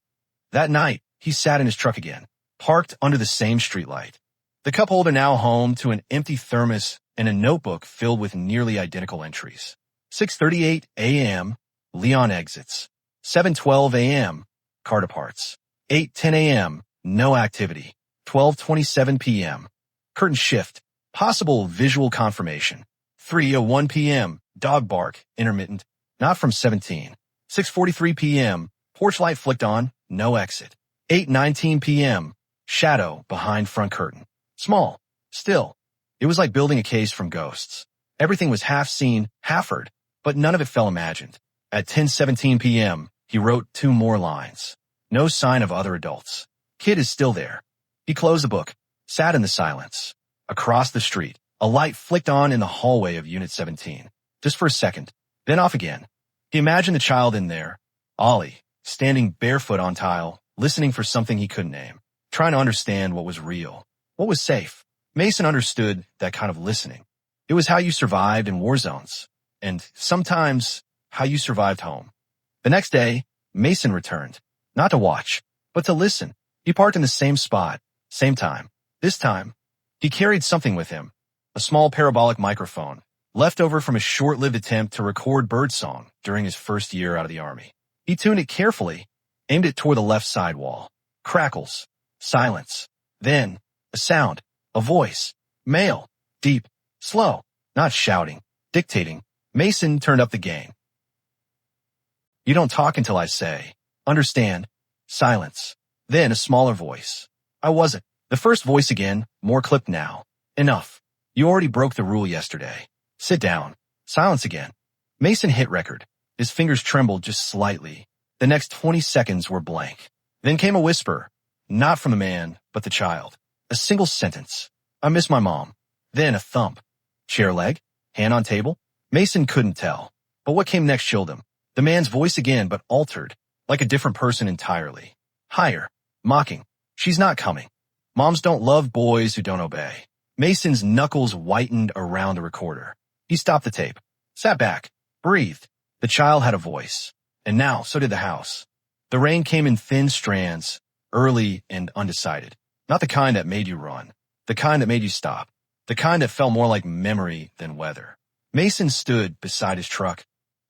That night, he sat in his truck again, parked under the same streetlight. The cup holder now home to an empty thermos and a notebook filled with nearly identical entries. 6:38 a.m., Leon exits. 7:12 a.m., car departs. 8:10 a.m., no activity. 12:27 p.m., curtain shift, possible visual confirmation. 3:01 p.m., dog bark, intermittent, not from 17. 6:43 p.m., porch light flicked on, no exit. 8:19 p.m., shadow behind front curtain. Small, still. It was like building a case from ghosts. Everything was half seen, half heard, but none of it felt imagined. At 10:17 p.m., he wrote 2 more lines. No sign of other adults. Kid is still there. He closed the book, sat in the silence. Across the street, a light flicked on in the hallway of Unit 17. Just for a second, then off again. He imagined the child in there, Ollie, standing barefoot on tile, listening for something he couldn't name, trying to understand what was real, what was safe. Mason understood that kind of listening. It was how you survived in war zones, and sometimes how you survived home. The next day, Mason returned, not to watch, but to listen. He parked in the same spot, same time. This time, he carried something with him, a small parabolic microphone, left over from a short-lived attempt to record birdsong during his first year out of the Army. He tuned it carefully, aimed it toward the left side wall. Crackles, silence, then a sound, a voice, male, deep, slow, not shouting, dictating. Mason turned up the gain. You don't talk until I say, understand, silence. Then a smaller voice. I wasn't. The first voice again, more clipped now. Enough. You already broke the rule yesterday. Sit down. Silence again. Mason hit record. His fingers trembled just slightly. The next 20 seconds were blank. Then came a whisper. Not from the man, but the child. A single sentence. I miss my mom. Then a thump. Chair leg? Hand on table? Mason couldn't tell. But what came next chilled him. The man's voice again, but altered. Like a different person entirely. Higher. Mocking. She's not coming. Moms don't love boys who don't obey. Mason's knuckles whitened around the recorder. He stopped the tape. Sat back. Breathed. The child had a voice. And now, so did the house. The rain came in thin strands, early and undecided. Not the kind that made you run. The kind that made you stop. The kind that felt more like memory than weather. Mason stood beside his truck.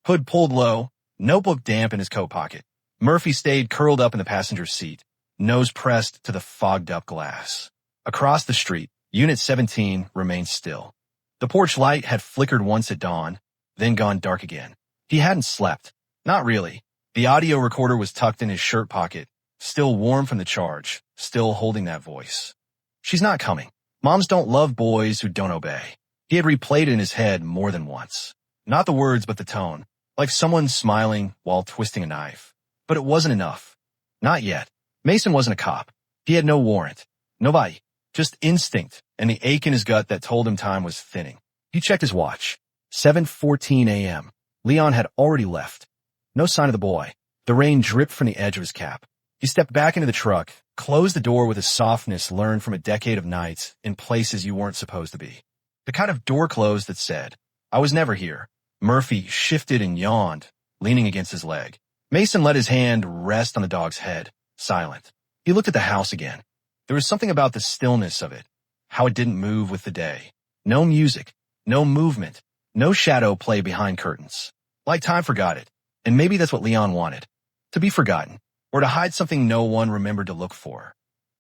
Hood pulled low, notebook damp in his coat pocket. Murphy stayed curled up in the passenger seat, nose pressed to the fogged-up glass. Across the street, Unit 17 remained still. The porch light had flickered once at dawn, then gone dark again. He hadn't slept. Not really. The audio recorder was tucked in his shirt pocket, still warm from the charge, still holding that voice. She's not coming. Moms don't love boys who don't obey. He had replayed it in his head more than once. Not the words, but the tone, like someone smiling while twisting a knife. But it wasn't enough. Not yet. Mason wasn't a cop. He had no warrant. Nobody. Just instinct and the ache in his gut that told him time was thinning. He checked his watch. 7:14 a.m. Leon had already left. No sign of the boy. The rain dripped from the edge of his cap. He stepped back into the truck, closed the door with a softness learned from a decade of nights in places you weren't supposed to be. The kind of door closed that said, "I was never here." Murphy shifted and yawned, leaning against his leg. Mason let his hand rest on the dog's head, silent. He looked at the house again. There was something about the stillness of it, how it didn't move with the day. No music, no movement, no shadow play behind curtains. Like time forgot it, and maybe that's what Leon wanted. To be forgotten, or to hide something no one remembered to look for.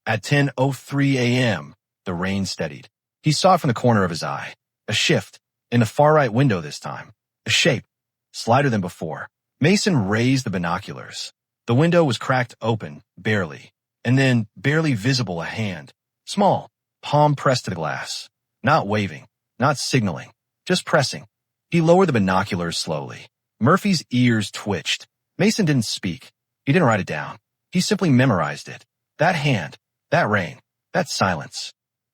At 10:03 a.m., the rain steadied. He saw it from the corner of his eye. A shift, in the far right window this time. A shape, slighter than before. Mason raised the binoculars. The window was cracked open, barely, and then barely visible a hand. Small, palm pressed to the glass. Not waving, not signaling, just pressing. He lowered the binoculars slowly. Murphy's ears twitched. Mason didn't speak. He didn't write it down. He simply memorized it. That hand, that rain, that silence.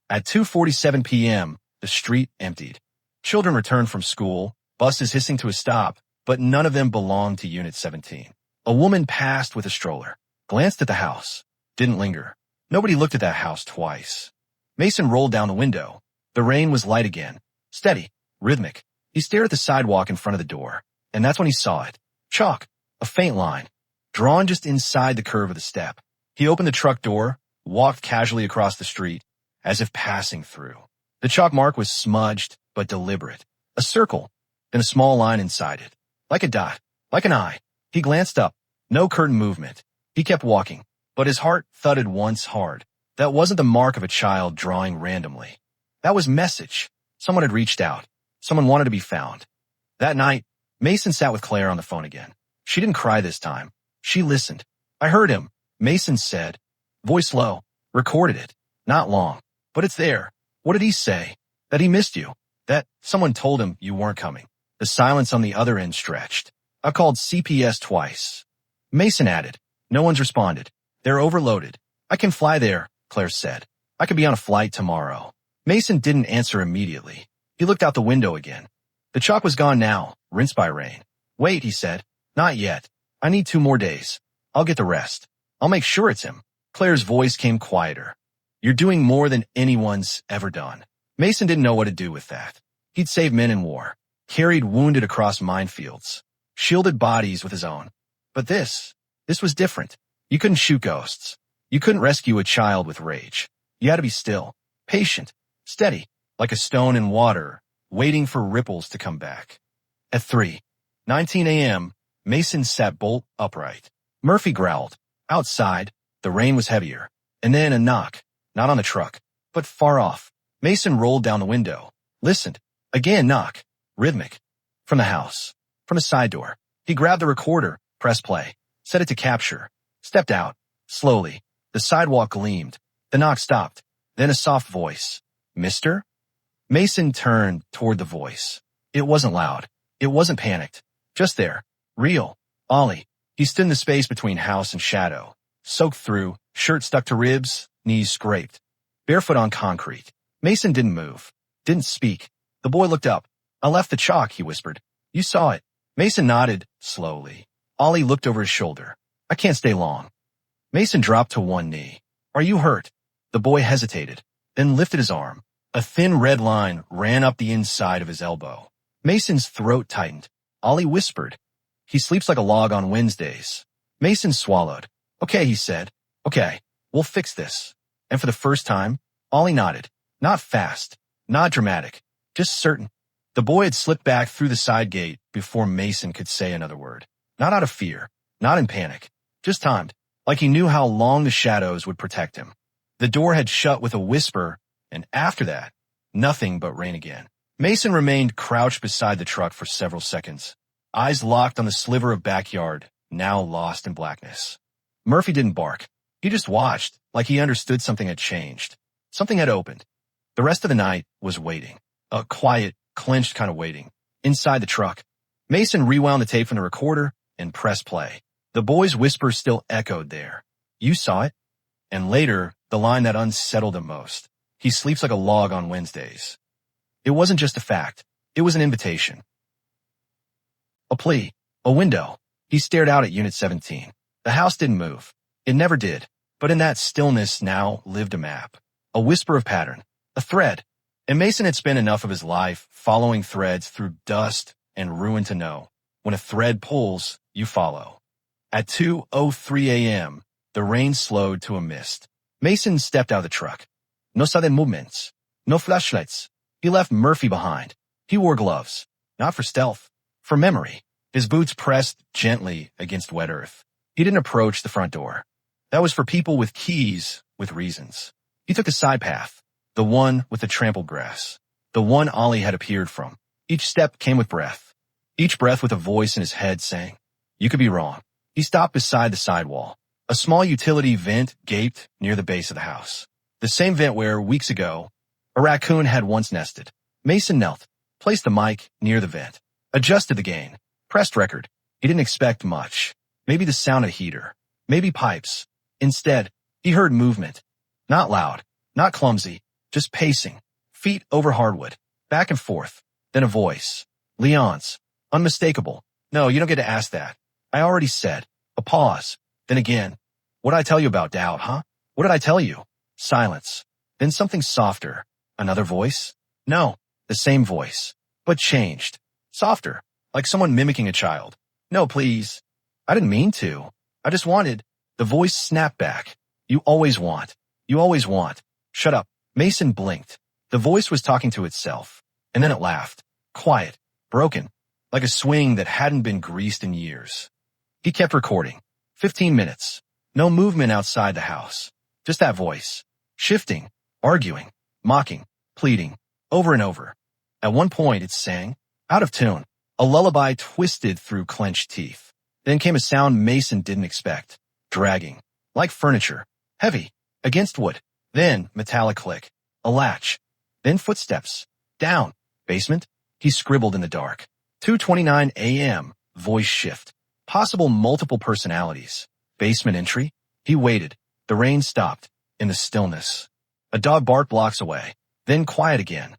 At 2:47 p.m., the street emptied. Children returned from school, buses hissing to a stop, but none of them belonged to Unit 17. A woman passed with a stroller, glanced at the house, didn't linger. Nobody looked at that house twice. Mason rolled down the window. The rain was light again, steady, rhythmic. He stared at the sidewalk in front of the door, and that's when he saw it. Chalk, a faint line, drawn just inside the curve of the step. He opened the truck door, walked casually across the street, as if passing through. The chalk mark was smudged, but deliberate. A circle, then a small line inside it. Like a dot, like an eye. He glanced up. No curtain movement. He kept walking, but his heart thudded once hard. That wasn't the mark of a child drawing randomly. That was message. Someone had reached out. Someone wanted to be found. That night, Mason sat with Claire on the phone again. She didn't cry this time. She listened. "I heard him," Mason said. Voice low. Recorded it. Not long. But it's there. What did he say? That he missed you. That someone told him you weren't coming. The silence on the other end stretched. "I called CPS twice." Mason added. "No one's responded. They're overloaded." "I can fly there," Claire said. "I could be on a flight tomorrow." Mason didn't answer immediately. He looked out the window again. The chalk was gone now, rinsed by rain. "Wait," he said. "Not yet. I need 2 more days. I'll get the rest. I'll make sure it's him." Claire's voice came quieter. "You're doing more than anyone's ever done." Mason didn't know what to do with that. He'd saved men in war, carried wounded across minefields, shielded bodies with his own. But this was different. You couldn't shoot ghosts. You couldn't rescue a child with rage. You had to be still, patient, steady, like a stone in water, waiting for ripples to come back. At 3:19 a.m., Mason sat bolt upright. Murphy growled. Outside, the rain was heavier. And then a knock, not on the truck, but far off. Mason rolled down the window, listened. Again knock, rhythmic. From the house, from a side door. He grabbed the recorder, pressed play, set it to capture, stepped out, slowly. The sidewalk gleamed. The knock stopped. Then a soft voice. "Mister?" Mason turned toward the voice. It wasn't loud. It wasn't panicked. Just there. Real. Ollie. He stood in the space between house and shadow. Soaked through, shirt stuck to ribs, knees scraped. Barefoot on concrete. Mason didn't move. Didn't speak. The boy looked up. "I left the chalk," he whispered. "You saw it." Mason nodded, slowly. Ollie looked over his shoulder. "I can't stay long." Mason dropped to one knee. "Are you hurt?" The boy hesitated, then lifted his arm. A thin red line ran up the inside of his elbow. Mason's throat tightened. Ollie whispered. "He sleeps like a log on Wednesdays." Mason swallowed. "Okay," he said. "Okay, we'll fix this." And for the first time, Ollie nodded. Not fast, not dramatic, just certain. The boy had slipped back through the side gate before Mason could say another word. Not out of fear, not in panic, just timed, like he knew how long the shadows would protect him. The door had shut with a whisper, and after that, nothing but rain again. Mason remained crouched beside the truck for several seconds, eyes locked on the sliver of backyard, now lost in blackness. Murphy didn't bark. He just watched, like he understood something had changed. Something had opened. The rest of the night was waiting. A quiet, clenched kind of waiting. Inside the truck, Mason rewound the tape from the recorder and pressed play. The boy's whisper still echoed there. You saw it. And later, the line that unsettled him most. He sleeps like a log on Wednesdays. It wasn't just a fact. It was an invitation. A plea. A window. He stared out at Unit 17. The house didn't move. It never did. But in that stillness now lived a map. A whisper of pattern. A thread. And Mason had spent enough of his life following threads through dust and ruin to know. When a thread pulls, you follow. At 2:03 a.m., the rain slowed to a mist. Mason stepped out of the truck. No sudden movements. No flashlights. He left Murphy behind. He wore gloves. Not for stealth. For memory. His boots pressed gently against wet earth. He didn't approach the front door. That was for people with keys, with reasons. He took a side path. The one with the trampled grass. The one Ollie had appeared from. Each step came with breath. Each breath with a voice in his head saying, "You could be wrong." He stopped beside the sidewall. A small utility vent gaped near the base of the house. The same vent where, weeks ago, a raccoon had once nested. Mason knelt, placed the mic near the vent, adjusted the gain, pressed record. He didn't expect much. Maybe the sound of a heater. Maybe pipes. Instead, he heard movement. Not loud, not clumsy, just pacing. Feet over hardwood, back and forth. Then a voice. Leon's. Unmistakable. No, you don't get to ask that. I already said. A pause. Then again. What did I tell you about doubt, huh? What did I tell you? Silence. Then something softer. Another voice? No, the same voice. But changed. Softer. Like someone mimicking a child. No, please. I didn't mean to. I just wanted. The voice snapped back. You always want. You always want. Shut up. Mason blinked. The voice was talking to itself. And then it laughed. Quiet. Broken. Like a swing that hadn't been greased in years. He kept recording. 15 minutes. No movement outside the house. Just that voice. Shifting. Arguing. Mocking. Pleading. Over and over. At one point it sang. Out of tune. A lullaby twisted through clenched teeth. Then came a sound Mason didn't expect. Dragging. Like furniture. Heavy. Against wood. Then metallic click. A latch. Then footsteps. Down. Basement. He scribbled in the dark. 2:29 a.m. Voice shift. Possible multiple personalities. Basement entry. He waited. The rain stopped. In the stillness. A dog barked blocks away. Then quiet again.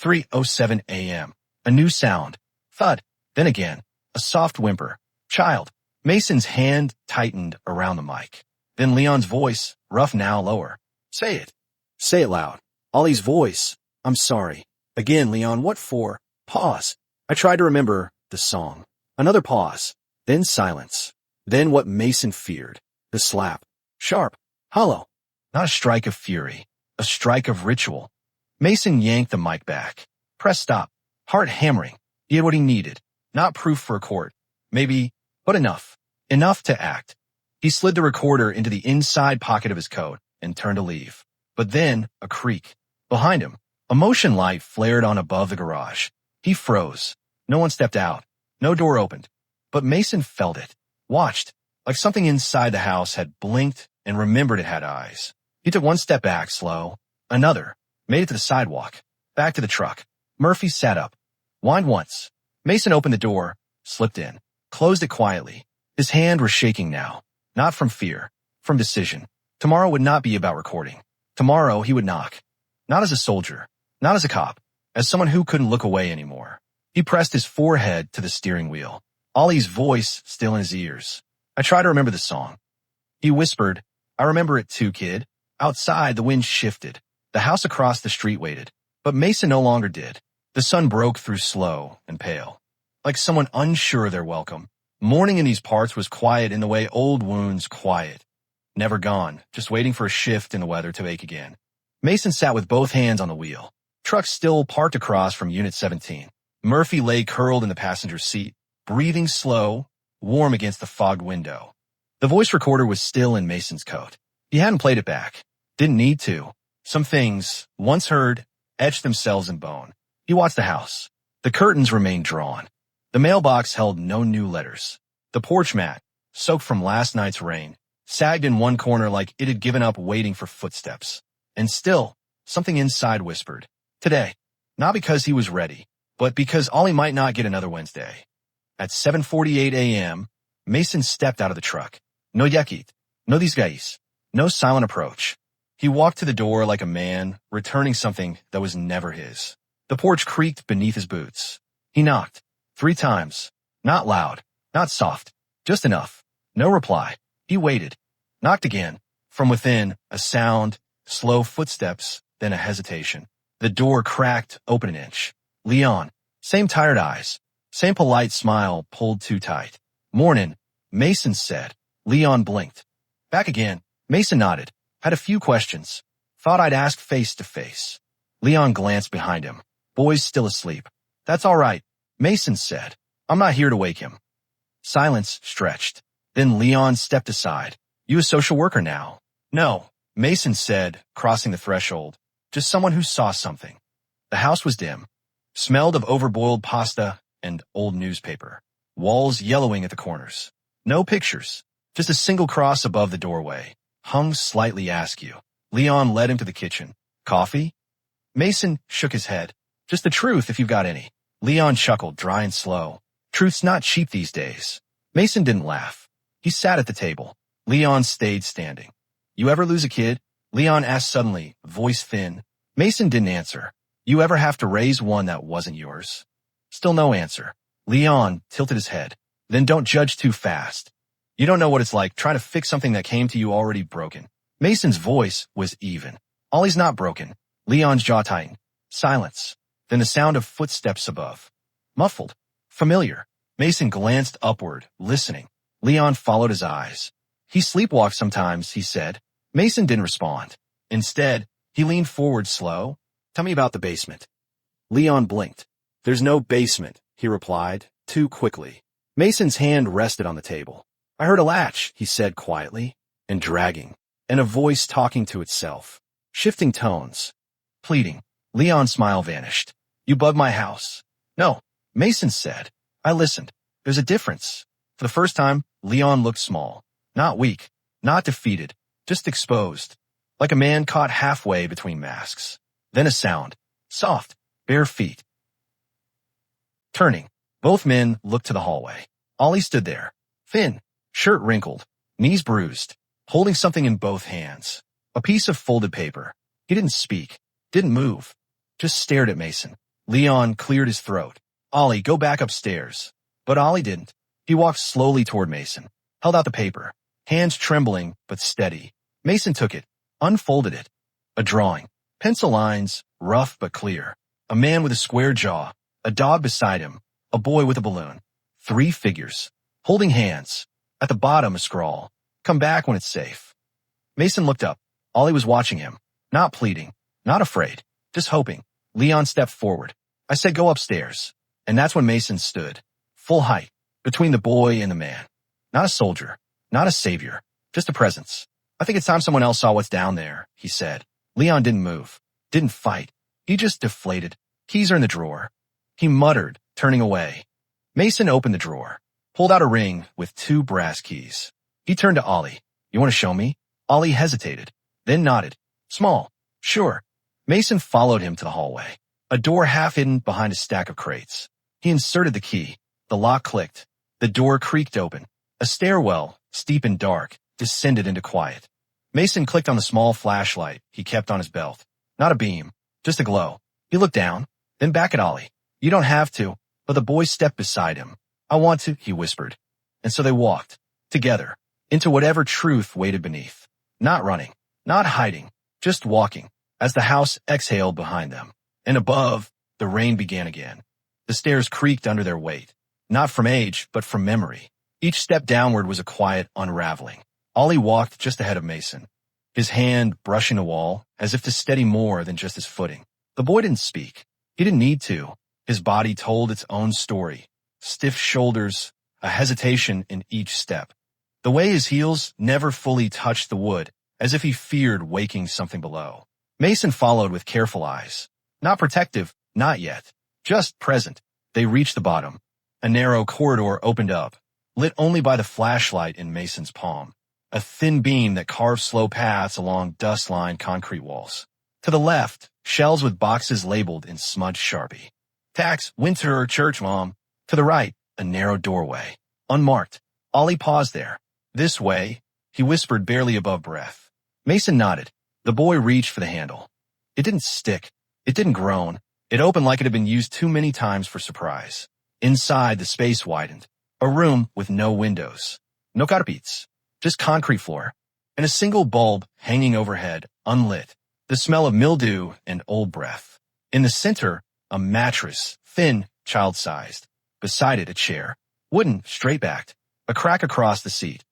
3:07 a.m. A new sound. Thud. Then again. A soft whimper. Child. Mason's hand tightened around the mic. Then Leon's voice, rough now lower. Say it. Say it loud. Ollie's voice. I'm sorry. Again, Leon, what for? Pause. I tried to remember the song. Another pause. Then silence. Then what Mason feared. The slap. Sharp. Hollow. Not a strike of fury. A strike of ritual. Mason yanked the mic back. Press stop. Heart hammering. He had what he needed. Not proof for a court. Maybe, but enough. Enough to act. He slid the recorder into the inside pocket of his coat and turned to leave. But then, a creak. Behind him, a motion light flared on above the garage. He froze. No one stepped out. No door opened. But Mason felt it. Watched. Like something inside the house had blinked and remembered it had eyes. He took one step back, slow. Another. Made it to the sidewalk. Back to the truck. Murphy sat up. Whined once. Mason opened the door. Slipped in. Closed it quietly. His hand was shaking now. Not from fear. From decision. Tomorrow would not be about recording. Tomorrow he would knock. Not as a soldier. Not as a cop. As someone who couldn't look away anymore. He pressed his forehead to the steering wheel. Ollie's voice still in his ears. I try to remember the song. He whispered, I remember it too, kid. Outside, the wind shifted. The house across the street waited. But Mason no longer did. The sun broke through slow and pale. Like someone unsure of their welcome. Morning in these parts was quiet in the way old wounds quiet. Never gone, just waiting for a shift in the weather to ache again. Mason sat with both hands on the wheel. Truck still parked across from Unit 17. Murphy lay curled in the passenger seat, breathing slow, warm against the fogged window. The voice recorder was still in Mason's coat. He hadn't played it back. Didn't need to. Some things, once heard, etched themselves in bone. He watched the house. The curtains remained drawn. The mailbox held no new letters. The porch mat, soaked from last night's rain, sagged in one corner like it had given up waiting for footsteps. And still, something inside whispered, today. Not because he was ready, but because Ollie might not get another Wednesday. At 7:48 a.m., Mason stepped out of the truck. No yekit. No these guys. No silent approach. He walked to the door like a man, returning something that was never his. The porch creaked beneath his boots. He knocked. 3 times. Not loud. Not soft. Just enough. No reply. He waited. Knocked again. From within, a sound, slow footsteps, then a hesitation. The door cracked open an inch. Leon. Same tired eyes. Same polite smile pulled too tight. Mornin', Mason said. Leon blinked. Back again. Mason nodded. Had a few questions. Thought I'd ask face to face. Leon glanced behind him. Boy's still asleep. That's all right, Mason said. I'm not here to wake him. Silence stretched. Then Leon stepped aside. You a social worker now? No, Mason said, crossing the threshold. Just someone who saw something. The house was dim. Smelled of overboiled pasta and old newspaper. Walls yellowing at the corners. No pictures. Just a single cross above the doorway. Hung slightly askew. Leon led him to the kitchen. Coffee? Mason shook his head. Just the truth if you've got any. Leon chuckled, dry and slow. Truth's not cheap these days. Mason didn't laugh. He sat at the table. Leon stayed standing. You ever lose a kid? Leon asked suddenly, voice thin. Mason didn't answer. You ever have to raise one that wasn't yours? Still no answer. Leon tilted his head. Then don't judge too fast. You don't know what it's like trying to fix something that came to you already broken. Mason's voice was even. Ollie's not broken. Leon's jaw tightened. Silence. Then the sound of footsteps above. Muffled. Familiar. Mason glanced upward, listening. Leon followed his eyes. He sleepwalks sometimes, he said. Mason didn't respond. Instead, he leaned forward slow. Tell me about the basement. Leon blinked. There's no basement, he replied, too quickly. Mason's hand rested on the table. I heard a latch, he said quietly, and dragging, and a voice talking to itself. Shifting tones. Pleading. Leon's smile vanished. You bug my house. No, Mason said. I listened. There's a difference. For the first time, Leon looked small. Not weak. Not defeated. Just exposed. Like a man caught halfway between masks. Then a sound. Soft. Bare feet. Turning. Both men looked to the hallway. Ollie stood there. Thin. Shirt wrinkled. Knees bruised. Holding something in both hands. A piece of folded paper. He didn't speak. Didn't move. Just stared at Mason. Leon cleared his throat. Ollie, go back upstairs. But Ollie didn't. He walked slowly toward Mason. Held out the paper. Hands trembling, but steady. Mason took it. Unfolded it. A drawing. Pencil lines, rough but clear. A man with a square jaw. A dog beside him. A boy with a balloon. 3 figures. Holding hands. At the bottom, a scrawl. Come back when it's safe. Mason looked up. Ollie was watching him. Not pleading. Not afraid. Just hoping. Leon stepped forward. I said go upstairs. And that's when Mason stood. Full height. Between the boy and the man. Not a soldier. Not a savior. Just a presence. I think it's time someone else saw what's down there, he said. Leon didn't move. Didn't fight. He just deflated. Keys are in the drawer. He muttered, turning away. Mason opened the drawer. Pulled out a ring with 2 brass keys. He turned to Ollie. You want to show me? Ollie hesitated. Then nodded. Small. Sure. Mason followed him to the hallway. A door half hidden behind a stack of crates. He inserted the key. The lock clicked. The door creaked open. A stairwell, steep and dark, descended into quiet. Mason clicked on the small flashlight he kept on his belt. Not a beam, just a glow. He looked down, then back at Ollie. You don't have to, but the boy stepped beside him. I want to, he whispered. And so they walked, together, into whatever truth waited beneath. Not running, not hiding, just walking, as the house exhaled behind them. And above, the rain began again. The stairs creaked under their weight. Not from age, but from memory. Each step downward was a quiet unraveling. Ollie walked just ahead of Mason, his hand brushing the wall, as if to steady more than just his footing. The boy didn't speak. He didn't need to. His body told its own story. Stiff shoulders, a hesitation in each step. The way his heels never fully touched the wood, as if he feared waking something below. Mason followed with careful eyes. Not protective, not yet. Just present. They reached the bottom. A narrow corridor opened up, lit only by the flashlight in Mason's palm. A thin beam that carved slow paths along dust-lined concrete walls. To the left, shelves with boxes labeled in smudged Sharpie. Tax, winter, church, mom. To the right, a narrow doorway. Unmarked. Ollie paused there. This way, he whispered barely above breath. Mason nodded. The boy reached for the handle. It didn't stick. It didn't groan. It opened like it had been used too many times for surprise. Inside, the space widened. A room with no windows. No carpets. Just concrete floor. And a single bulb hanging overhead, unlit. The smell of mildew and old breath. In the center, a mattress, thin, child-sized. Beside it, a chair. Wooden, straight-backed. A crack across the seat.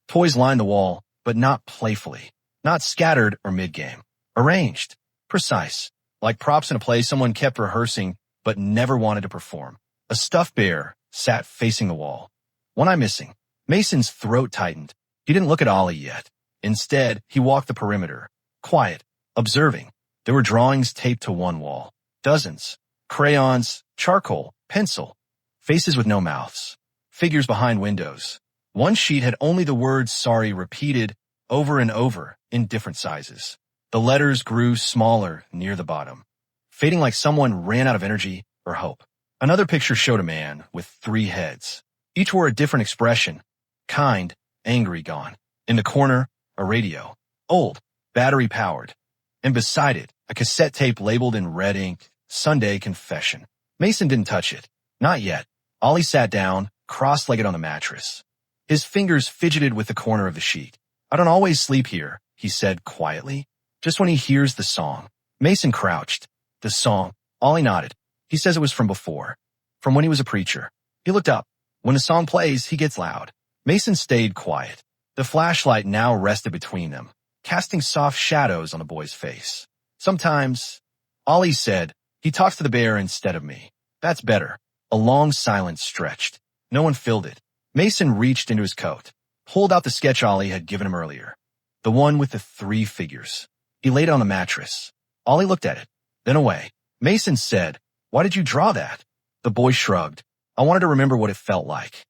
Toys lined the wall, but not playfully. Not scattered or mid-game. Arranged. Precise. Like props in a play someone kept rehearsing, but never wanted to perform. A stuffed bear sat facing the wall. One eye missing. Mason's throat tightened. He didn't look at Ollie yet. Instead, he walked the perimeter. Quiet. Observing. There were drawings taped to one wall. Dozens. Crayons, charcoal, pencil. Faces with no mouths. Figures behind windows. One sheet had only the word sorry repeated over and over in different sizes. The letters grew smaller near the bottom, fading like someone ran out of energy or hope. Another picture showed a man with 3 heads. Each wore a different expression. Kind, angry, gone. In the corner, a radio. Old, battery-powered. And beside it, a cassette tape labeled in red ink, Sunday Confession. Mason didn't touch it. Not yet. Ollie sat down, cross-legged on the mattress. His fingers fidgeted with the corner of the sheet. I don't always sleep here, he said quietly. Just when he hears the song. Mason crouched. The song. Ollie nodded. He says it was from before. From when he was a preacher. He looked up. When the song plays, he gets loud. Mason stayed quiet. The flashlight now rested between them, casting soft shadows on the boy's face. Sometimes, Ollie said, he talks to the bear instead of me. That's better. A long silence stretched. No one filled it. Mason reached into his coat, pulled out the sketch Ollie had given him earlier. The one with the 3 figures. He laid it on the mattress. Ollie looked at it, then away. Mason said, "Why did you draw that?" The boy shrugged. I wanted to remember what it felt like.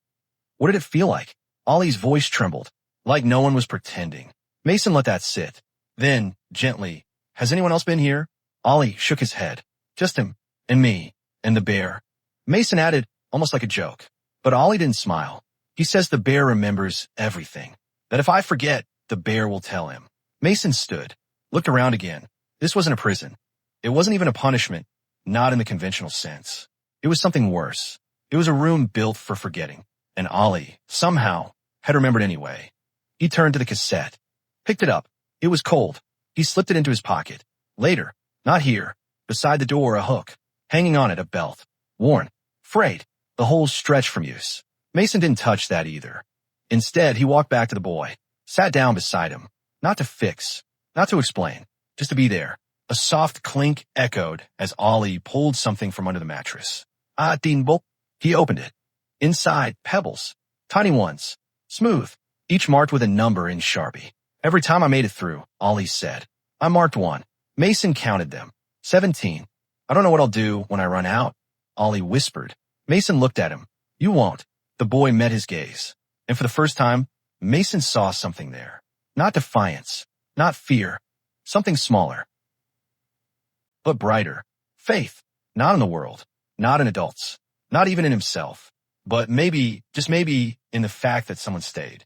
What did it feel like? Ollie's voice trembled, like no one was pretending. Mason let that sit. Then, gently, has anyone else been here? Ollie shook his head. Just him, and me, and the bear. Mason added, almost like a joke. But Ollie didn't smile. He says the bear remembers everything. That if I forget, the bear will tell him. Mason stood. Looked around again. This wasn't a prison. It wasn't even a punishment, not in the conventional sense. It was something worse. It was a room built for forgetting. And Ollie, somehow, had remembered anyway. He turned to the cassette. Picked it up. It was cold. He slipped it into his pocket. Later, not here, beside the door a hook. Hanging on it a belt. Worn. Frayed. The hole stretched from use. Mason didn't touch that either. Instead, he walked back to the boy. Sat down beside him. Not to fix. Not to explain, just to be there. A soft clink echoed as Ollie pulled something from under the mattress. Ah, Dean He opened it. Inside, pebbles. Tiny ones. Smooth. Each marked with a number in Sharpie. Every time I made it through, Ollie said. I marked 1. Mason counted them. 17. I don't know what I'll do when I run out. Ollie whispered. Mason looked at him. You won't. The boy met his gaze. And for the first time, Mason saw something there. Not defiance. Not fear. Something smaller. But brighter. Faith. Not in the world. Not in adults. Not even in himself. But maybe, just maybe, in the fact that someone stayed.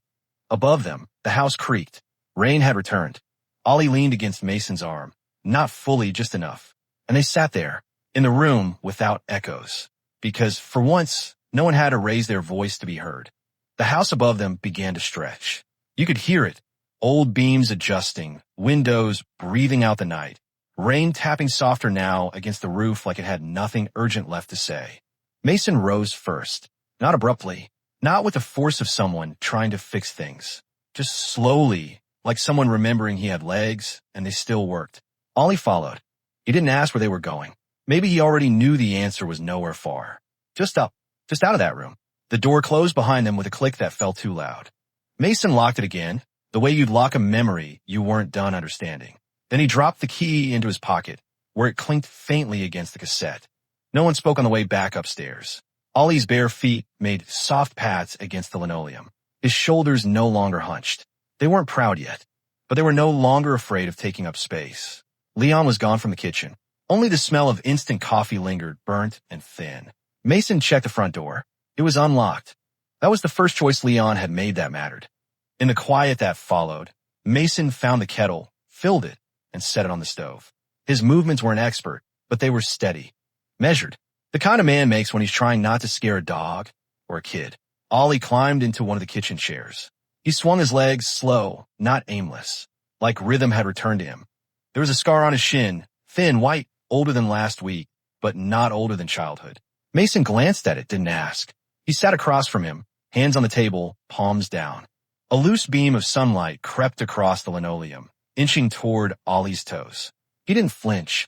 Above them, the house creaked. Rain had returned. Ollie leaned against Mason's arm. Not fully, just enough. And they sat there, in the room without echoes. Because, for once, no one had to raise their voice to be heard. The house above them began to stretch. You could hear it. Old beams adjusting, windows breathing out the night, rain tapping softer now against the roof like it had nothing urgent left to say. Mason rose first, not abruptly, not with the force of someone trying to fix things, just slowly, like someone remembering he had legs and they still worked. Ollie followed. He didn't ask where they were going. Maybe he already knew the answer was nowhere far. Just up, just out of that room. The door closed behind them with a click that felt too loud. Mason locked it again, the way you'd lock a memory you weren't done understanding. Then he dropped the key into his pocket, where it clinked faintly against the cassette. No one spoke on the way back upstairs. Ollie's bare feet made soft pats against the linoleum. His shoulders no longer hunched. They weren't proud yet, but they were no longer afraid of taking up space. Leon was gone from the kitchen. Only the smell of instant coffee lingered, burnt and thin. Mason checked the front door. It was unlocked. That was the first choice Leon had made that mattered. In the quiet that followed, Mason found the kettle, filled it, and set it on the stove. His movements weren't expert, but they were steady, measured. The kind of man makes when he's trying not to scare a dog or a kid. Ollie climbed into one of the kitchen chairs. He swung his legs slow, not aimless, like rhythm had returned to him. There was a scar on his shin, thin, white, older than last week, but not older than childhood. Mason glanced at it, didn't ask. He sat across from him, hands on the table, palms down. A loose beam of sunlight crept across the linoleum, inching toward Ollie's toes. He didn't flinch.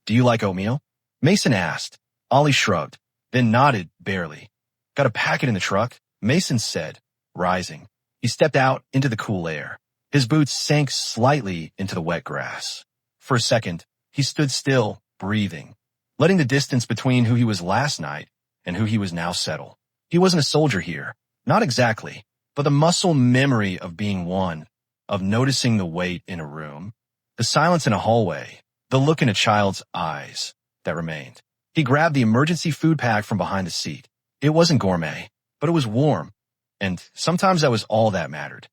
"Do you like oatmeal?" Mason asked. Ollie shrugged, then nodded barely. "Got a packet in the truck," Mason said, rising. He stepped out into the cool air. His boots sank slightly into the wet grass. For a second, he stood still, breathing, letting the distance between who he was last night and who he was now settle. He wasn't a soldier here, not exactly, but the muscle memory of being one, of noticing the weight in a room, the silence in a hallway, the look in a child's eyes that remained. He grabbed the emergency food pack from behind the seat. It wasn't gourmet, but it was warm, and sometimes that was all that mattered.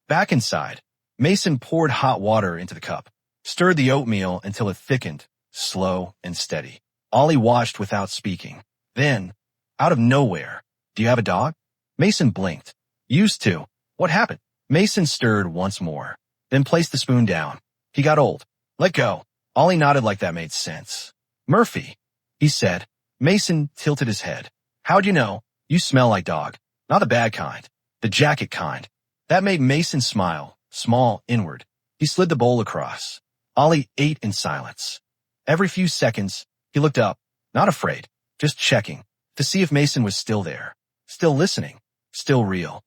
Back inside, Mason poured hot water into the cup, stirred the oatmeal until it thickened, slow and steady. Ollie watched without speaking. Then, out of nowhere, "Do you have a dog?" Mason blinked. "Used to. What happened?" Mason stirred once more, then placed the spoon down. "He got old. Let go." Ollie nodded like that made sense. "Murphy," he said. Mason tilted his head. "How'd you know? You smell like dog. Not the bad kind. The jacket kind." That made Mason smile, small, inward. He slid the bowl across. Ollie ate in silence. Every few seconds, he looked up, not afraid, just checking, to see if Mason was still there, still listening, still real.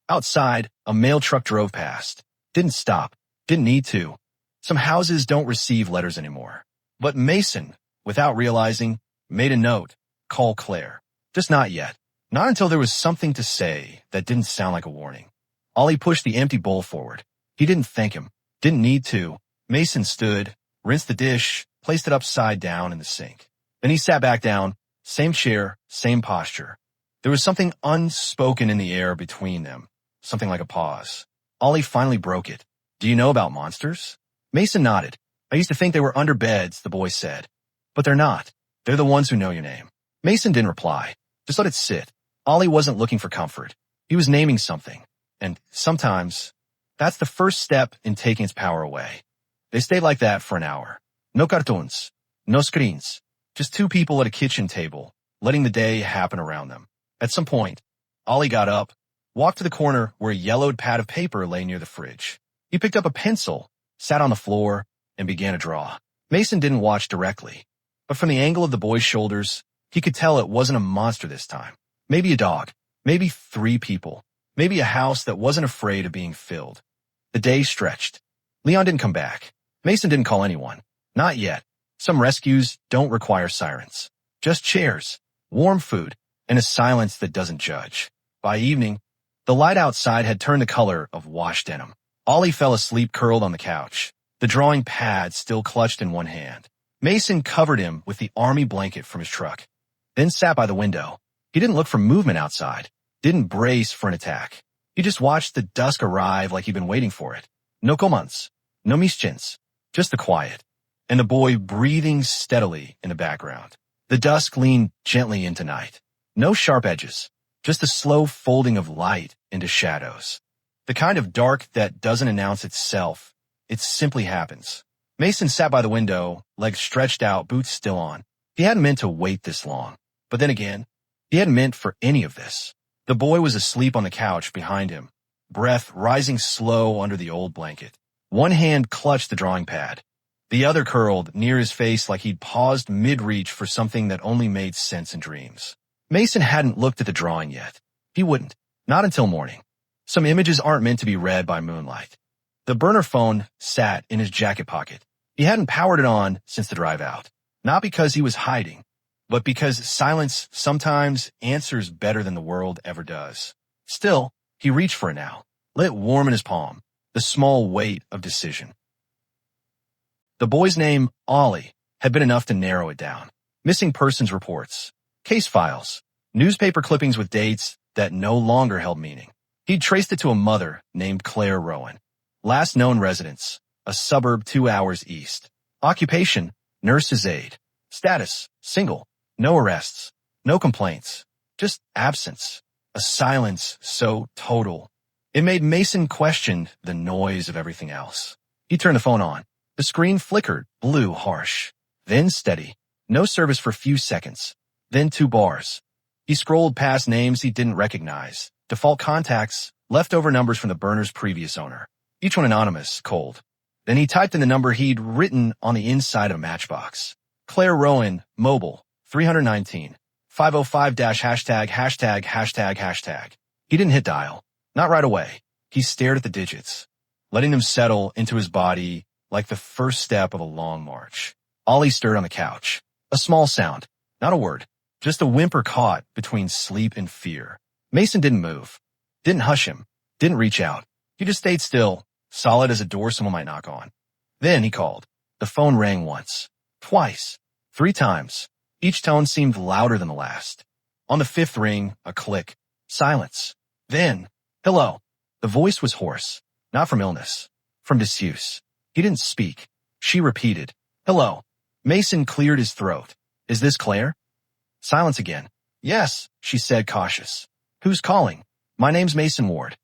Outside, a mail truck drove past. Didn't stop. Didn't need to. Some houses don't receive letters anymore. But Mason, without realizing, made a note. Call Claire. Just not yet. Not until there was something to say that didn't sound like a warning. Ollie pushed the empty bowl forward. He didn't thank him. Didn't need to. Mason stood, rinsed the dish, placed it upside down in the sink. Then he sat back down, same chair, same posture. There was something unspoken in the air between them, something like a pause. Ollie finally broke it. "Do you know about monsters?" Mason nodded. "I used to think they were under beds," the boy said. "But they're not. They're the ones who know your name." Mason didn't reply. Just let it sit. Ollie wasn't looking for comfort. He was naming something. And sometimes, that's the first step in taking its power away. They stayed like that for an hour. No cartoons. No screens. Just two people at a kitchen table, letting the day happen around them. At some point, Ollie got up, walked to the corner where a yellowed pad of paper lay near the fridge. He picked up a pencil, sat on the floor, and began to draw. Mason didn't watch directly, but from the angle of the boy's shoulders, he could tell it wasn't a monster this time. Maybe a dog. Maybe 3 people. Maybe a house that wasn't afraid of being filled. The day stretched. Leon didn't come back. Mason didn't call anyone. Not yet. Some rescues don't require sirens. Just chairs, warm food, and a silence that doesn't judge. By evening, the light outside had turned the color of washed denim. Ollie fell asleep curled on the couch, the drawing pad still clutched in one hand. Mason covered him with the army blanket from his truck, then sat by the window. He didn't look for movement outside, didn't brace for an attack. He just watched the dusk arrive like he'd been waiting for it. No commands, no mischins, just the quiet, and the boy breathing steadily in the background. The dusk leaned gently into night. No sharp edges, just a slow folding of light into shadows. The kind of dark that doesn't announce itself, it simply happens. Mason sat by the window, legs stretched out, boots still on. He hadn't meant to wait this long. But then again, he hadn't meant for any of this. The boy was asleep on the couch behind him, breath rising slow under the old blanket. One hand clutched the drawing pad. The other curled near his face like he'd paused mid-reach for something that only made sense in dreams. Mason hadn't looked at the drawing yet. He wouldn't. Not until morning. Some images aren't meant to be read by moonlight. The burner phone sat in his jacket pocket. He hadn't powered it on since the drive out. Not because he was hiding, but because silence sometimes answers better than the world ever does. Still, he reached for it now, lit warm in his palm, the small weight of decision. The boy's name, Ollie, had been enough to narrow it down. Missing persons reports, case files, newspaper clippings with dates that no longer held meaning. He'd traced it to a mother named Claire Rowan. Last known residence, a suburb 2 hours east. Occupation, nurse's aide. Status, single. No arrests. No complaints. Just absence. A silence so total. It made Mason question the noise of everything else. He turned the phone on. The screen flickered, blue, harsh. Then steady. No service for a few seconds. Then 2 bars. He scrolled past names he didn't recognize. Default contacts, leftover numbers from the burner's previous owner. Each one anonymous, cold. Then he typed in the number he'd written on the inside of a matchbox. Claire Rowan, mobile, 319. 505 ######. He didn't hit dial. Not right away. He stared at the digits, letting them settle into his body like the first step of a long march. Ollie stirred on the couch. A small sound. Not a word. Just a whimper caught between sleep and fear. Mason didn't move. Didn't hush him. Didn't reach out. He just stayed still, solid as a door someone might knock on. Then he called. The phone rang once. Twice. 3 times. Each tone seemed louder than the last. On the 5th ring, a click. Silence. Then, hello. The voice was hoarse. Not from illness. From disuse. He didn't speak. She repeated. Hello. Mason cleared his throat. Is this Claire? Silence again. Yes, she said, cautious. Who's calling? My name's Mason Ward.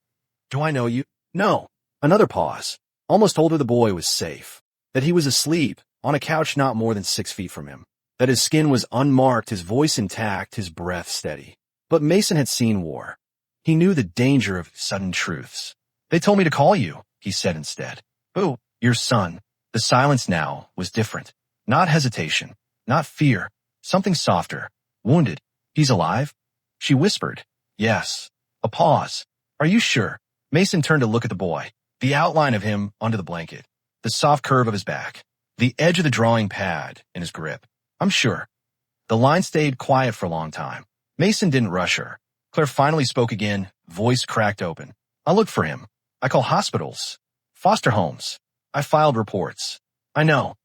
Do I know you? No. Another pause. Almost told her the boy was safe. That he was asleep, on a couch not more than 6 feet from him. That his skin was unmarked, his voice intact, his breath steady. But Mason had seen war. He knew the danger of sudden truths. They told me to call you, he said instead. Who? Your son. The silence now was different. Not hesitation. Not fear. Something softer. Wounded. He's alive? She whispered. Yes. A pause. Are you sure? Mason turned to look at the boy. The outline of him under the blanket. The soft curve of his back. The edge of the drawing pad in his grip. I'm sure. The line stayed quiet for a long time. Mason didn't rush her. Claire finally spoke again, voice cracked open. I looked for him. I call hospitals. Foster homes. I filed reports. I know.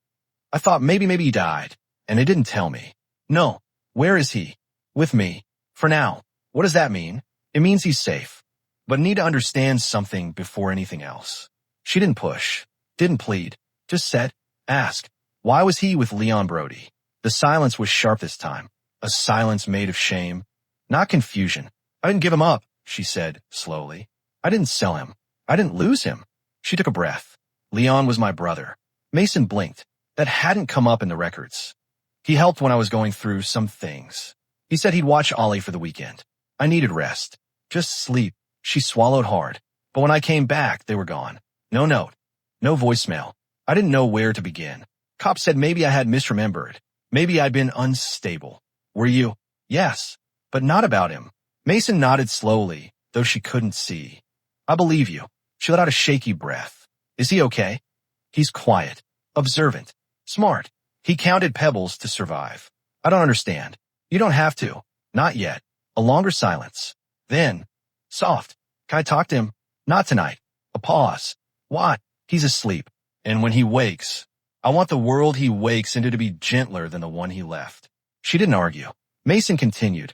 I thought maybe he died. And they didn't tell me. No. Where is he? With me. For now. What does that mean? It means he's safe. But need to understand something before anything else. She didn't push. Didn't plead. Just said, ask. Why was he with Leon Brody? The silence was sharp this time. A silence made of shame. Not confusion. I didn't give him up, she said, slowly. I didn't sell him. I didn't lose him. She took a breath. Leon was my brother. Mason blinked. That hadn't come up in the records. He helped when I was going through some things. He said he'd watch Ollie for the weekend. I needed rest. Just sleep. She swallowed hard. But when I came back, they were gone. No note. No voicemail. I didn't know where to begin. Cops said maybe I had misremembered. Maybe I'd been unstable. Were you? Yes. But not about him. Mason nodded slowly, though she couldn't see. I believe you. She let out a shaky breath. Is he okay? He's quiet. Observant. Smart. He counted pebbles to survive. I don't understand. You don't have to. Not yet. A longer silence. Then, soft. Can I talk to him? Not tonight. A pause. Why? He's asleep. And when he wakes, I want the world he wakes into to be gentler than the one he left. She didn't argue. Mason continued.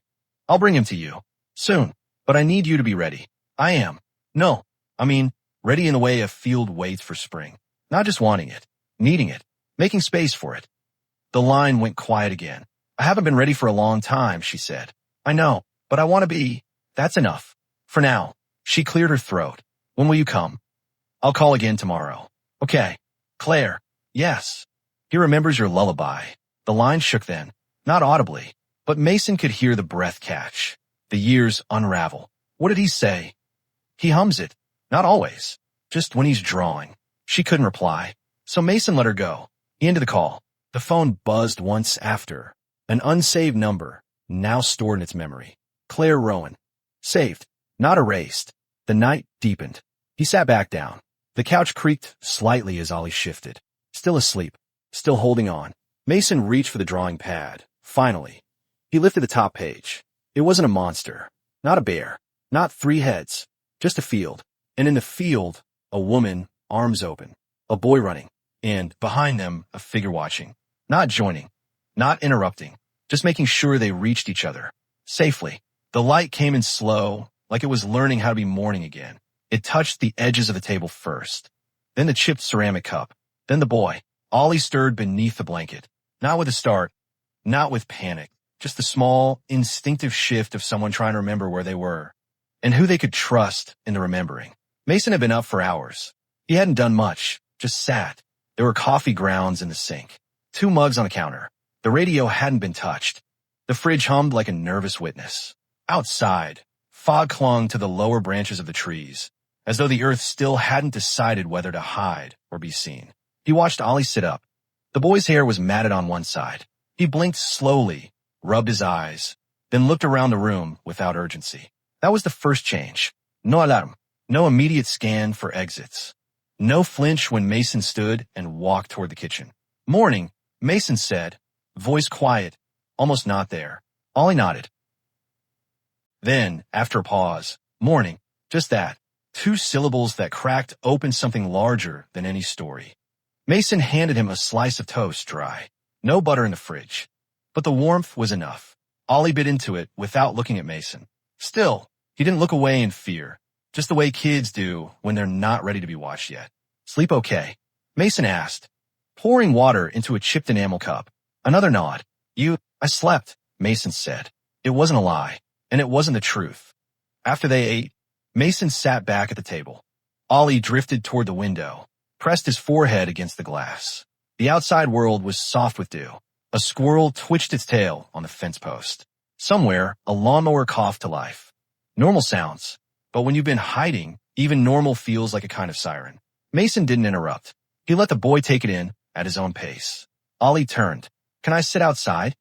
I'll bring him to you. Soon. But I need you to be ready. I am. No. I mean, ready in the way a field waits for spring. Not just wanting it. Needing it. Making space for it. The line went quiet again. I haven't been ready for a long time, she said. I know, but I want to be. That's enough. For now. She cleared her throat. When will you come? I'll call again tomorrow. Okay. Claire. Yes. He remembers your lullaby. The line shook then. Not audibly. But Mason could hear the breath catch. The years unravel. What did he say? He hums it. Not always. Just when he's drawing. She couldn't reply. So Mason let her go. He ended the call. The phone buzzed once after. An unsaved number, now stored in its memory. Claire Rowan. Saved. Not erased. The night deepened. He sat back down. The couch creaked slightly as Ollie shifted. Still asleep. Still holding on. Mason reached for the drawing pad. Finally. He lifted the top page. It wasn't a monster. Not a bear. Not 3 heads. Just a field. And in the field, a woman, arms open. A boy running. And, behind them, a figure watching. Not joining. Not interrupting. Just making sure they reached each other. Safely. The light came in slow, like it was learning how to be morning again. It touched the edges of the table first, then the chipped ceramic cup, then the boy. Ollie stirred beneath the blanket, not with a start, not with panic, just the small, instinctive shift of someone trying to remember where they were and who they could trust in the remembering. Mason had been up for hours. He hadn't done much, just sat. There were coffee grounds in the sink, 2 mugs on the counter. The radio hadn't been touched. The fridge hummed like a nervous witness. Outside, fog clung to the lower branches of the trees, as though the earth still hadn't decided whether to hide or be seen. He watched Ollie sit up. The boy's hair was matted on one side. He blinked slowly, rubbed his eyes, then looked around the room without urgency. That was the first change. No alarm, no immediate scan for exits. No flinch when Mason stood and walked toward the kitchen. Morning, Mason said, voice quiet, almost not there. Ollie nodded. Then, after a pause, morning, just that. 2 syllables that cracked open something larger than any story. Mason handed him a slice of toast dry. No butter in the fridge. But the warmth was enough. Ollie bit into it without looking at Mason. Still, he didn't look away in fear, just the way kids do when they're not ready to be watched yet. Sleep okay? Mason asked, pouring water into a chipped enamel cup. Another nod. I slept, Mason said. It wasn't a lie, and it wasn't the truth. After they ate, Mason sat back at the table. Ollie drifted toward the window, pressed his forehead against the glass. The outside world was soft with dew. A squirrel twitched its tail on the fence post. Somewhere, a lawnmower coughed to life. Normal sounds, but when you've been hiding, even normal feels like a kind of siren. Mason didn't interrupt. He let the boy take it in at his own pace. Ollie turned. Can I sit outside?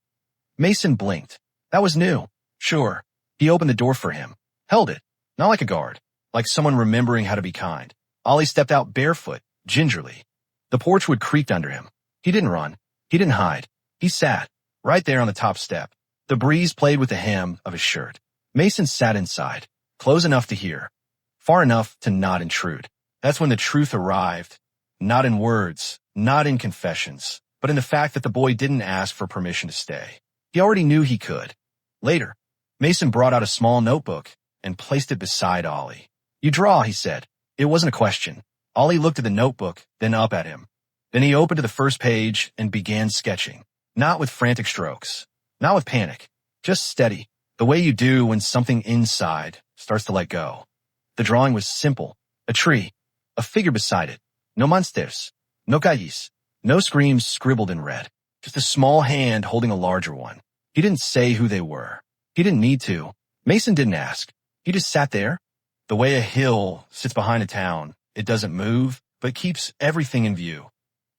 Mason blinked. That was new. Sure. He opened the door for him. Held it. Not like a guard. Like someone remembering how to be kind. Ollie stepped out barefoot, gingerly. The porch wood creaked under him. He didn't run. He didn't hide. He sat, right there on the top step. The breeze played with the hem of his shirt. Mason sat inside, close enough to hear, far enough to not intrude. That's when the truth arrived. Not in words, not in confessions, but in the fact that the boy didn't ask for permission to stay. He already knew he could. Later, Mason brought out a small notebook and placed it beside Ollie. You draw, he said. It wasn't a question. Ollie looked at the notebook, then up at him. Then he opened to the first page and began sketching. Not with frantic strokes. Not with panic. Just steady. The way you do when something inside starts to let go. The drawing was simple. A tree. A figure beside it. No monsters. No calles. No screams scribbled in red. Just a small hand holding a larger one. He didn't say who they were. He didn't need to. Mason didn't ask. He just sat there. The way a hill sits behind a town. It doesn't move, but keeps everything in view.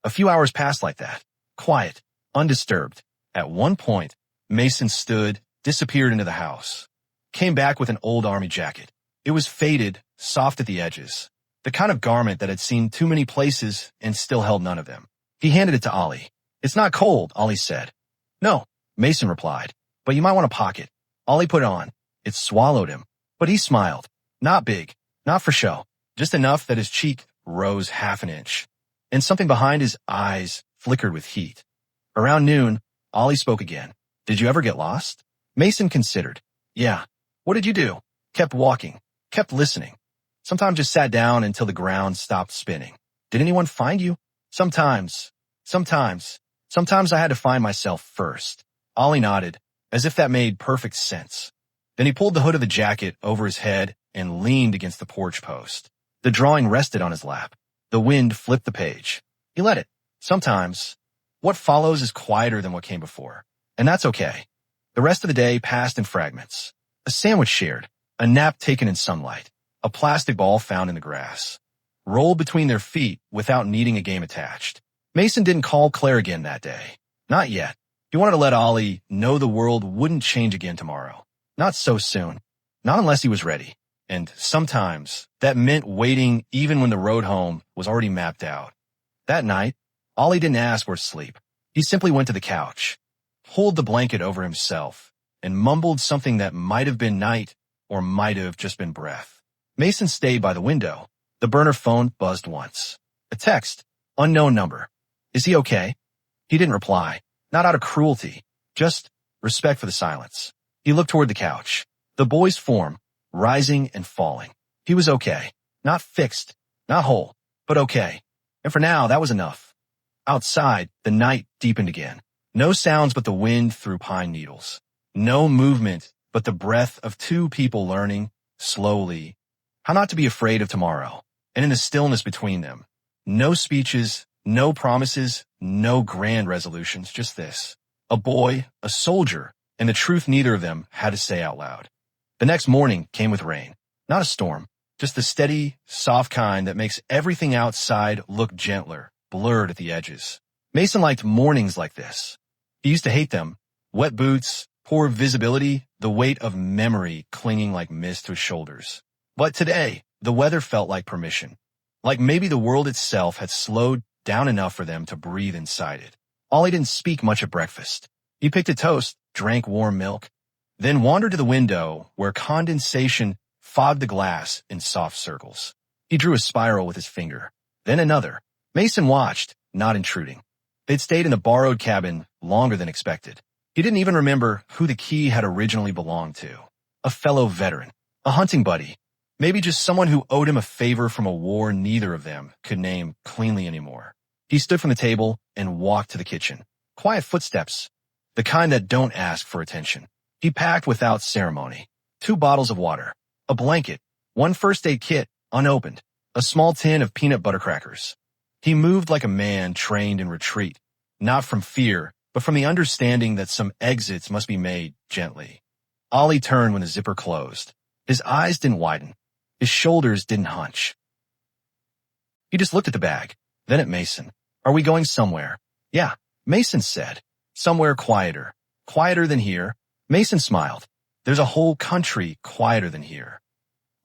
A few hours passed like that. Quiet. Undisturbed. At one point, Mason stood, disappeared into the house. Came back with an old army jacket. It was faded, soft at the edges. The kind of garment that had seen too many places and still held none of them. He handed it to Ollie. It's not cold, Ollie said. No, Mason replied, but you might want a pocket. Ollie put it on. It swallowed him, but he smiled. Not big, not for show, just enough that his cheek rose half an inch. And something behind his eyes flickered with heat. Around noon, Ollie spoke again. Did you ever get lost? Mason considered. Yeah. What did you do? Kept walking. Kept listening. Sometimes just sat down until the ground stopped spinning. Did anyone find you? Sometimes. Sometimes I had to find myself first. Ollie nodded, as if that made perfect sense. Then he pulled the hood of the jacket over his head and leaned against the porch post. The drawing rested on his lap. The wind flipped the page. He let it. Sometimes. What follows is quieter than what came before. And that's okay. The rest of the day passed in fragments. A sandwich shared. A nap taken in sunlight. A plastic ball found in the grass. Rolled between their feet without needing a game attached. Mason didn't call Claire again that day. Not yet. He wanted to let Ollie know the world wouldn't change again tomorrow. Not so soon. Not unless he was ready. And sometimes that meant waiting even when the road home was already mapped out. That night, Ollie didn't ask where to sleep. He simply went to the couch, pulled the blanket over himself, and mumbled something that might have been night or might have just been breath. Mason stayed by the window. The burner phone buzzed once. A text. Unknown number. Is he okay? He didn't reply. Not out of cruelty. Just respect for the silence. He looked toward the couch. The boy's form, rising and falling. He was okay. Not fixed, not whole, but okay. And for now, that was enough. Outside, the night deepened again. No sounds but the wind through pine needles. No movement but the breath of two people learning, slowly, how not to be afraid of tomorrow. And in the stillness between them, no speeches, no promises, no grand resolutions, just this. A boy, a soldier, and the truth neither of them had to say out loud. The next morning came with rain. Not a storm, just the steady, soft kind that makes everything outside look gentler, blurred at the edges. Mason liked mornings like this. He used to hate them. Wet boots, poor visibility, the weight of memory clinging like mist to his shoulders. But today, the weather felt like permission. Like maybe the world itself had slowed down enough for them to breathe inside it. Ollie didn't speak much at breakfast. He picked a toast, drank warm milk, then wandered to the window where condensation fogged the glass in soft circles. He drew a spiral with his finger, then another. Mason watched, not intruding. They'd stayed in the borrowed cabin longer than expected. He didn't even remember who the key had originally belonged to. A fellow veteran, a hunting buddy, maybe just someone who owed him a favor from a war neither of them could name cleanly anymore. He stood from the table and walked to the kitchen. Quiet footsteps, the kind that don't ask for attention. He packed without ceremony. 2 bottles of water, a blanket, 1 first aid kit, unopened, a small tin of peanut butter crackers. He moved like a man trained in retreat, not from fear, but from the understanding that some exits must be made gently. Ollie turned when the zipper closed. His eyes didn't widen. His shoulders didn't hunch. He just looked at the bag, then at Mason. Are we going somewhere? Yeah, Mason said. Somewhere quieter. Quieter than here. Mason smiled. There's a whole country quieter than here.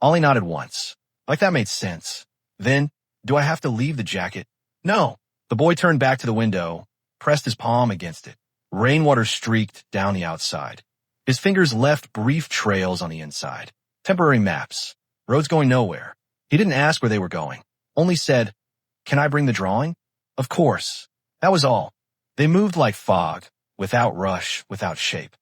Ollie nodded once. Like that made sense. Then, do I have to leave the jacket? No. The boy turned back to the window, pressed his palm against it. Rainwater streaked down the outside. His fingers left brief trails on the inside. Temporary maps. Roads going nowhere. He didn't ask where they were going. Only said, "Can I bring the drawing?" Of course. That was all. They moved like fog, without rush, without shape.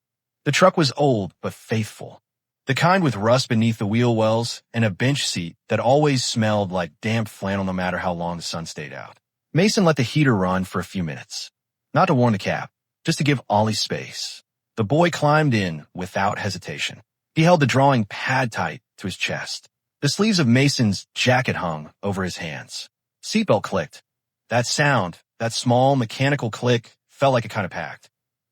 The truck was old but faithful. The kind with rust beneath the wheel wells and a bench seat that always smelled like damp flannel no matter how long the sun stayed out. Mason let the heater run for a few minutes. Not to warm the cab, just to give Ollie space. The boy climbed in without hesitation. He held the drawing pad tight to his chest. The sleeves of Mason's jacket hung over his hands. Seatbelt clicked. That sound, that small mechanical click, felt like it kind of packed.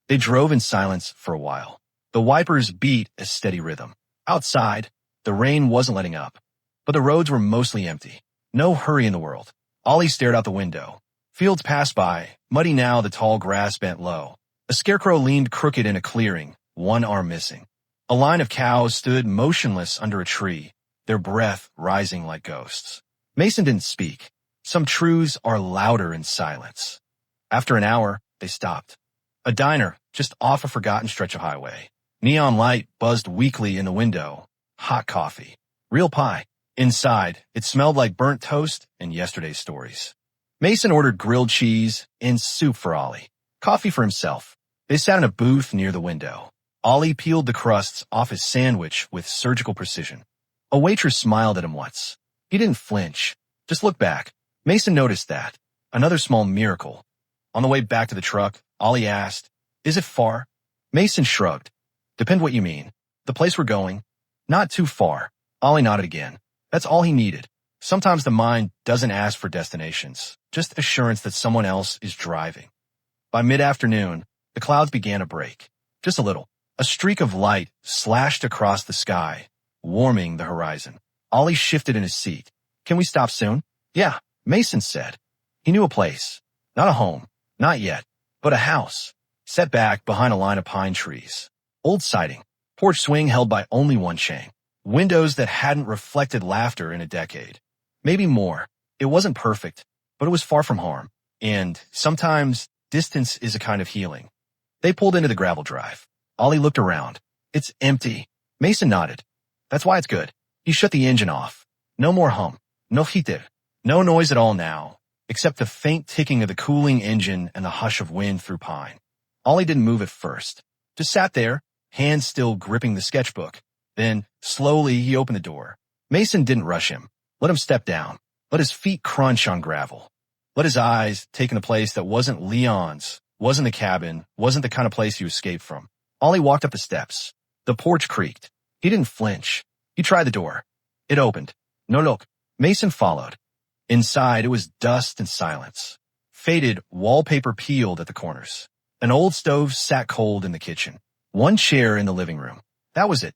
They drove in silence for a while. The wipers beat a steady rhythm. Outside, the rain wasn't letting up, but the roads were mostly empty. No hurry in the world. Ollie stared out the window. Fields passed by, muddy now, the tall grass bent low. A scarecrow leaned crooked in a clearing, one arm missing. A line of cows stood motionless under a tree, their breath rising like ghosts. Mason didn't speak. Some truths are louder in silence. After an hour, they stopped. A diner, just off a forgotten stretch of highway. Neon light buzzed weakly in the window. Hot coffee. Real pie. Inside, it smelled like burnt toast and yesterday's stories. Mason ordered grilled cheese and soup for Ollie. Coffee for himself. They sat in a booth near the window. Ollie peeled the crusts off his sandwich with surgical precision. A waitress smiled at him once. He didn't flinch. Just looked back. Mason noticed that. Another small miracle. On the way back to the truck, Ollie asked, "Is it far?" Mason shrugged. "Depend what you mean. The place we're going, not too far." Ollie nodded again. That's all he needed. Sometimes the mind doesn't ask for destinations, just assurance that someone else is driving. By mid-afternoon, the clouds began to break. Just a little. A streak of light slashed across the sky, warming the horizon. Ollie shifted in his seat. "Can we stop soon?" "Yeah," Mason said. He knew a place. Not a home. Not yet. But a house. Set back behind a line of pine trees. Old siding. Porch swing held by only one chain. Windows that hadn't reflected laughter in a decade. Maybe more. It wasn't perfect, but it was far from harm. And sometimes distance is a kind of healing. They pulled into the gravel drive. Ollie looked around. "It's empty." Mason nodded. "That's why it's good." He shut the engine off. No more hum. No heater. No noise at all now, except the faint ticking of the cooling engine and the hush of wind through pine. Ollie didn't move at first. Just sat there, hands still gripping the sketchbook. Then, slowly, he opened the door. Mason didn't rush him. Let him step down. Let his feet crunch on gravel. Let his eyes take in a place that wasn't Leon's, wasn't the cabin, wasn't the kind of place you escaped from. Ollie walked up the steps. The porch creaked. He didn't flinch. He tried the door. It opened. No look. Mason followed. Inside, it was dust and silence. Faded wallpaper peeled at the corners. An old stove sat cold in the kitchen. One chair in the living room. That was it.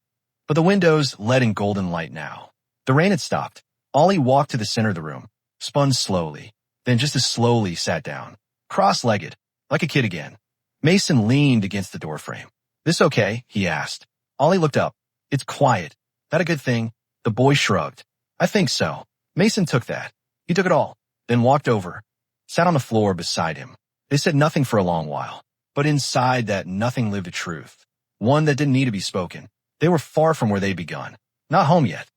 But the windows let in golden light now. The rain had stopped. Ollie walked to the center of the room, spun slowly, then just as slowly sat down, cross-legged, like a kid again. Mason leaned against the doorframe. "This okay?" he asked. Ollie looked up. "It's quiet. That a good thing?" The boy shrugged. "I think so." Mason took that. He took it all, then walked over, sat on the floor beside him. They said nothing for a long while, but inside that nothing lived a truth, one that didn't need to be spoken. They were far from where they'd begun. Not home yet,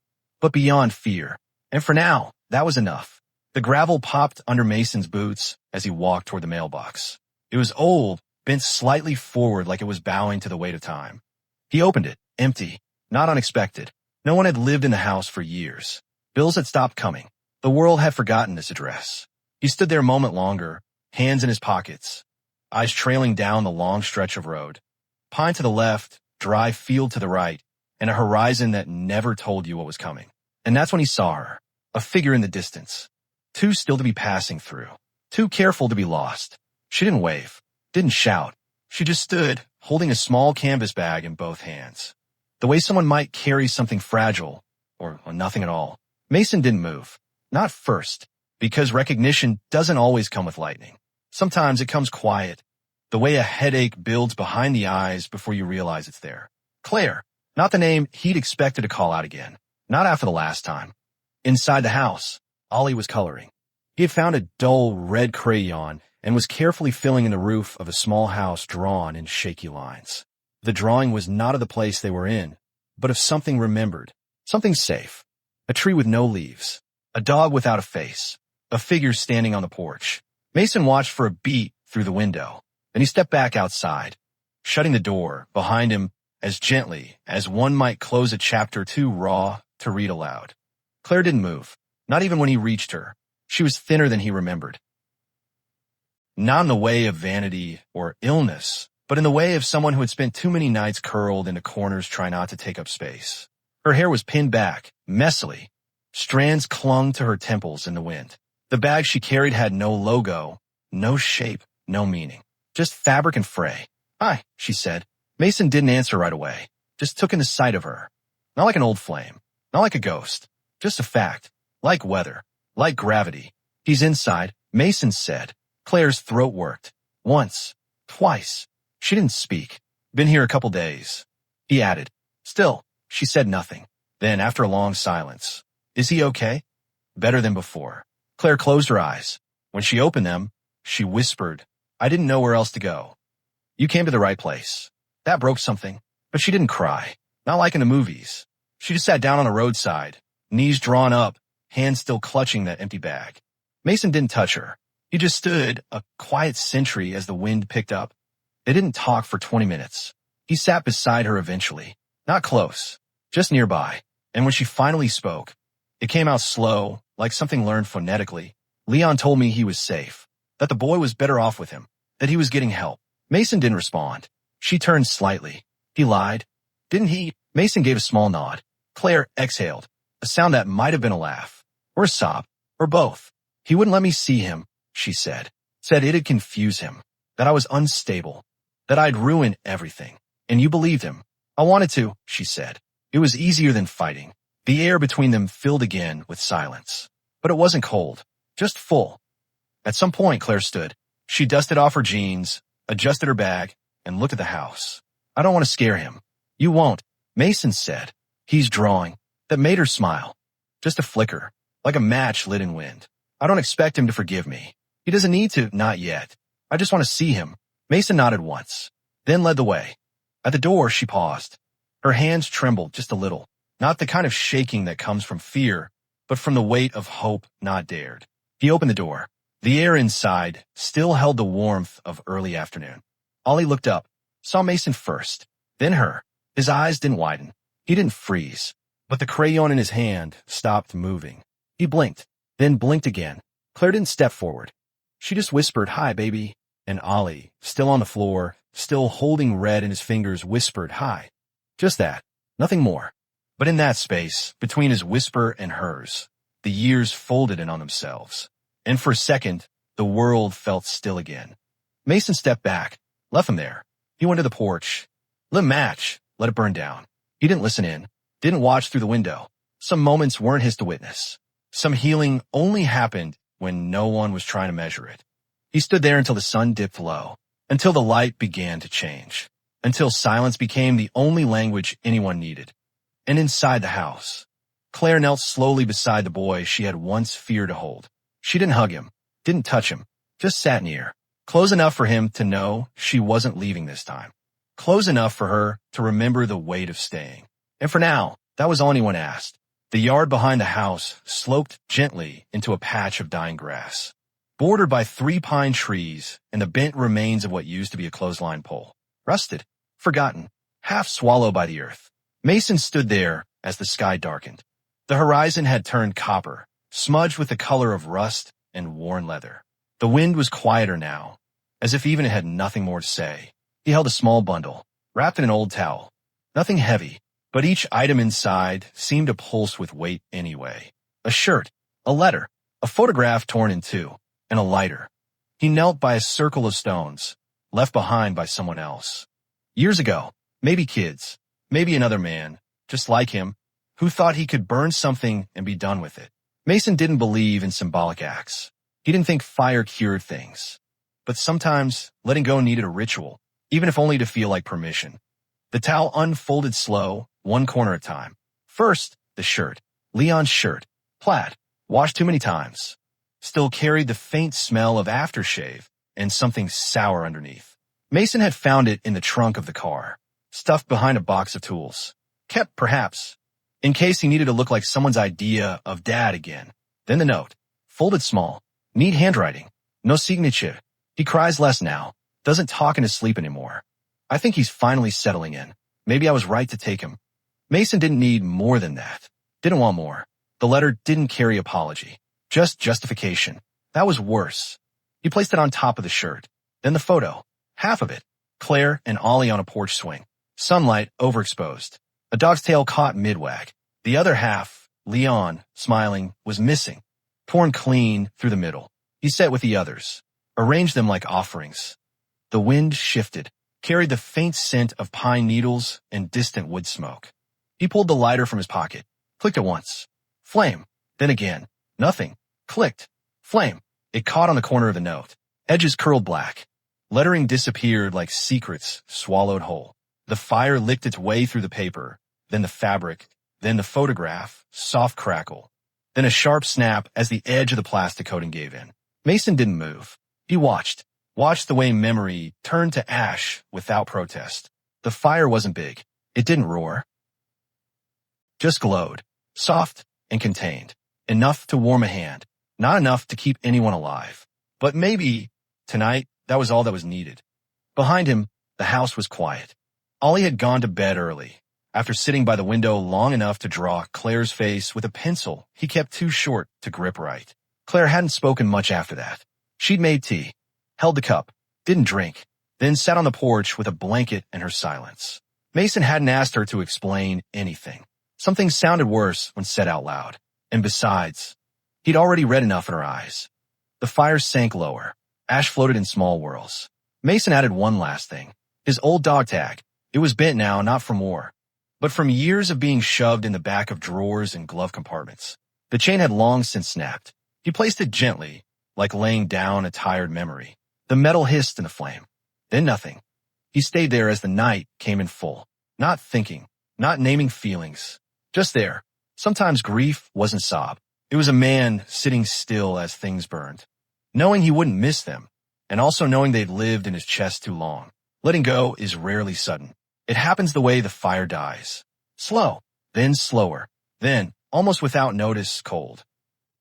but beyond fear. And for now, that was enough. The gravel popped under Mason's boots as he walked toward the mailbox. It was old, bent slightly forward like it was bowing to the weight of time. He opened it, empty, not unexpected. No one had lived in the house for years. Bills had stopped coming. The world had forgotten this address. He stood there a moment longer, hands in his pockets, eyes trailing down the long stretch of road. Pine to the left, dry field to the right, and a horizon that never told you what was coming. And that's when he saw her, a figure in the distance, too still to be passing through, too careful to be lost. She didn't wave, didn't shout. She just stood, holding a small canvas bag in both hands. The way someone might carry something fragile, or nothing at all. Mason didn't move. Not first, because recognition doesn't always come with lightning. Sometimes it comes quiet, the way a headache builds behind the eyes before you realize it's there. Claire, not the name he'd expected to call out again, not after the last time. Inside the house, Ollie was coloring. He had found a dull red crayon and was carefully filling in the roof of a small house drawn in shaky lines. The drawing was not of the place they were in, but of something remembered, something safe. A tree with no leaves, a dog without a face, a figure standing on the porch. Mason watched for a beat through the window. Then he stepped back outside, shutting the door behind him as gently as one might close a chapter too raw to read aloud. Claire didn't move, not even when he reached her. She was thinner than he remembered. Not in the way of vanity or illness, but in the way of someone who had spent too many nights curled into corners trying not to take up space. Her hair was pinned back, messily. Strands clung to her temples in the wind. The bag she carried had no logo, no shape, no meaning. Just fabric and fray. "Hi," she said. Mason didn't answer right away, just took in the sight of her. Not like an old flame, not like a ghost, just a fact, like weather, like gravity. "He's inside," Mason said. Claire's throat worked. Once, twice. She didn't speak. "Been here a couple days." He added. Still, she said nothing. Then, after a long silence, "Is he okay?" Better than before. Claire closed her eyes. When she opened them, she whispered, "I didn't know where else to go." "You came to the right place." That broke something, but she didn't cry. Not like in the movies. She just sat down on the roadside, knees drawn up, hands still clutching that empty bag. Mason didn't touch her. He just stood, a quiet sentry as the wind picked up. They didn't talk for 20 minutes. He sat beside her eventually. Not close, just nearby. And when she finally spoke, it came out slow, like something learned phonetically. "Leon told me he was safe, that the boy was better off with him, that he was getting help." Mason didn't respond. She turned slightly. "He lied, didn't he?" Mason gave a small nod. Claire exhaled, a sound that might have been a laugh, or a sob, or both. "He wouldn't let me see him," she said. "Said it'd confuse him, that I was unstable, that I'd ruin everything. And you believed him." "I wanted to," she said. It was easier than fighting. The air between them filled again with silence. But it wasn't cold, just full. At some point, Claire stood. She dusted off her jeans, adjusted her bag, and looked at the house. "I don't want to scare him." "You won't," Mason said. "He's drawing." That made her smile. Just a flicker, like a match lit in wind. "I don't expect him to forgive me. He doesn't need to, not yet. I just want to see him." Mason nodded once, then led the way. At the door, she paused. Her hands trembled just a little, not the kind of shaking that comes from fear, but from the weight of hope not dared. He opened the door. The air inside still held the warmth of early afternoon. Ollie looked up, saw Mason first, then her. His eyes didn't widen. He didn't freeze, but the crayon in his hand stopped moving. He blinked, then blinked again. Claire didn't step forward. She just whispered, "Hi, baby." And Ollie, still on the floor, still holding red in his fingers, whispered, "Hi." Just that. Nothing more. But in that space, between his whisper and hers, the years folded in on themselves. And for a second, the world felt still again. Mason stepped back, left him there. He went to the porch, lit a match, let it burn down. He didn't listen in, didn't watch through the window. Some moments weren't his to witness. Some healing only happened when no one was trying to measure it. He stood there until the sun dipped low, until the light began to change, until silence became the only language anyone needed. And inside the house, Claire knelt slowly beside the boy she had once feared to hold. She didn't hug him, didn't touch him, just sat near, close enough for him to know she wasn't leaving this time, close enough for her to remember the weight of staying. And for now, that was all anyone asked. The yard behind the house sloped gently into a patch of dying grass, bordered by 3 pine trees and the bent remains of what used to be a clothesline pole, rusted, forgotten, half swallowed by the earth. Mason stood there as the sky darkened. The horizon had turned copper, smudged with the color of rust and worn leather. The wind was quieter now, as if even it had nothing more to say. He held a small bundle, wrapped in an old towel. Nothing heavy, but each item inside seemed to pulse with weight anyway. A shirt, a letter, a photograph torn in two, and a lighter. He knelt by a circle of stones, left behind by someone else. Years ago, maybe kids, maybe another man, just like him, who thought he could burn something and be done with it. Mason didn't believe in symbolic acts. He didn't think fire cured things. But sometimes, letting go needed a ritual, even if only to feel like permission. The towel unfolded slow, one corner at a time. First, the shirt. Leon's shirt. Plaid. Washed too many times. Still carried the faint smell of aftershave and something sour underneath. Mason had found it in the trunk of the car, stuffed behind a box of tools. Kept, perhaps, in case he needed to look like someone's idea of dad again. Then the note. Folded small. Neat handwriting. No signature. He cries less now. Doesn't talk in his sleep anymore. I think he's finally settling in. Maybe I was right to take him. Mason didn't need more than that. Didn't want more. The letter didn't carry apology. Just justification. That was worse. He placed it on top of the shirt. Then the photo. Half of it. Claire and Ollie on a porch swing. Sunlight overexposed. A dog's tail caught mid-wag. The other half, Leon, smiling, was missing. Torn clean through the middle. He sat with the others. Arranged them like offerings. The wind shifted. Carried the faint scent of pine needles and distant wood smoke. He pulled the lighter from his pocket. Clicked it once. Flame. Then again. Nothing. Clicked. Flame. It caught on the corner of the note. Edges curled black. Lettering disappeared like secrets swallowed whole. The fire licked its way through the paper, then the fabric, then the photograph, soft crackle, then a sharp snap as the edge of the plastic coating gave in. Mason didn't move. He watched the way memory turned to ash without protest. The fire wasn't big. It didn't roar. Just glowed, soft and contained, enough to warm a hand, not enough to keep anyone alive. But maybe, tonight, that was all that was needed. Behind him, the house was quiet. Ollie had gone to bed early. After sitting by the window long enough to draw Claire's face with a pencil he kept too short to grip right. Claire hadn't spoken much after that. She'd made tea, held the cup, didn't drink, then sat on the porch with a blanket and her silence. Mason hadn't asked her to explain anything. Something sounded worse when said out loud. And besides, he'd already read enough in her eyes. The fire sank lower. Ash floated in small whirls. Mason added one last thing. His old dog tag. It was bent now, not from war, but from years of being shoved in the back of drawers and glove compartments. The chain had long since snapped. He placed it gently, like laying down a tired memory. The metal hissed in the flame. Then nothing. He stayed there as the night came in full. Not thinking, not naming feelings. Just there. Sometimes grief wasn't sob. It was a man sitting still as things burned. Knowing he wouldn't miss them, and also knowing they'd lived in his chest too long. Letting go is rarely sudden. It happens the way the fire dies. Slow, then slower, then, almost without notice, cold.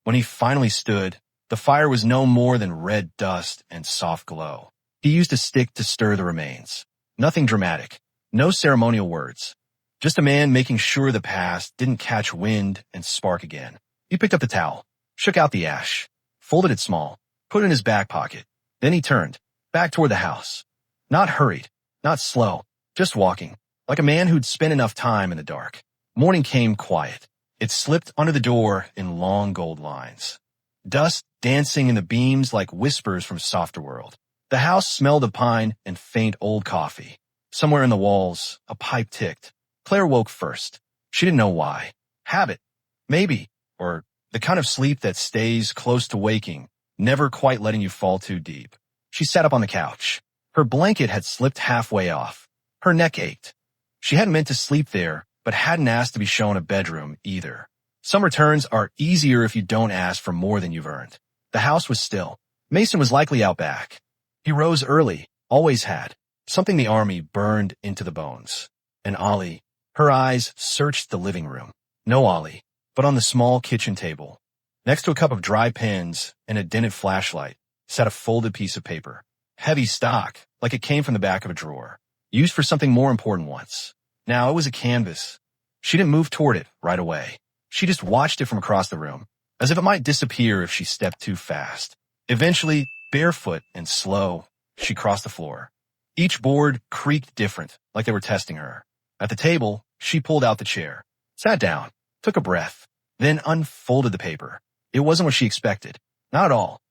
When he finally stood, the fire was no more than red dust and soft glow. He used a stick to stir the remains. Nothing dramatic. No ceremonial words. Just a man making sure the past didn't catch wind and spark again. He picked up the towel, shook out the ash, folded it small, put it in his back pocket. Then he turned, back toward the house. Not hurried, not slow, just walking, like a man who'd spent enough time in the dark. Morning came quiet. It slipped under the door in long gold lines. Dust dancing in the beams like whispers from softer world. The house smelled of pine and faint old coffee. Somewhere in the walls, a pipe ticked. Claire woke first. She didn't know why. Habit, maybe, or the kind of sleep that stays close to waking, never quite letting you fall too deep. She sat up on the couch. Her blanket had slipped halfway off. Her neck ached. She hadn't meant to sleep there, but hadn't asked to be shown a bedroom either. Some returns are easier if you don't ask for more than you've earned. The house was still. Mason was likely out back. He rose early, always had. Something the army burned into the bones. And Ollie, her eyes searched the living room. No Ollie, but on the small kitchen table. Next to a cup of dry pens and a dented flashlight, sat a folded piece of paper. Heavy stock, like it came from the back of a drawer. Used for something more important once. Now it was a canvas. She didn't move toward it right away. She just watched it from across the room, as if it might disappear if she stepped too fast. Eventually, barefoot and slow, she crossed the floor. Each board creaked different, like they were testing her. At the table, she pulled out the chair, sat down, took a breath, then unfolded the paper. It wasn't what she expected. Not at all.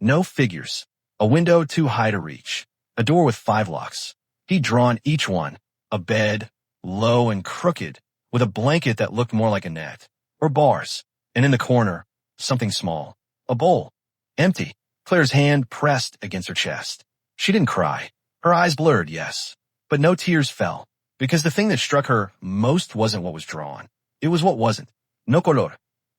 No figures. A window too high to reach. A door with 5 locks. He'd drawn each one. A bed, low and crooked, with a blanket that looked more like a net. Or bars. And in the corner, something small. A bowl. Empty. Claire's hand pressed against her chest. She didn't cry. Her eyes blurred, yes. But no tears fell. Because the thing that struck her most wasn't what was drawn. It was what wasn't. No color.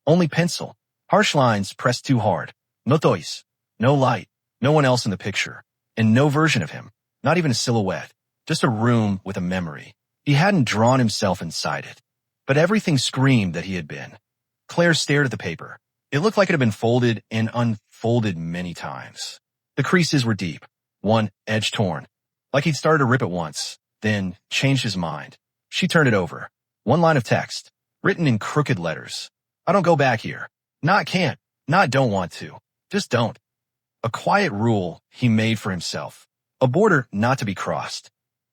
Only pencil. Harsh lines pressed too hard. No toys. No light. No one else in the picture. And no version of him. Not even a silhouette. Just a room with a memory. He hadn't drawn himself inside it. But everything screamed that he had been. Claire stared at the paper. It looked like it had been folded and unfolded many times. The creases were deep. One edge torn. Like he'd started to rip it once, then changed his mind. She turned it over. One line of text, written in crooked letters. I don't go back here. Not can't. Not don't want to. Just don't. A quiet rule he made for himself. A border not to be crossed.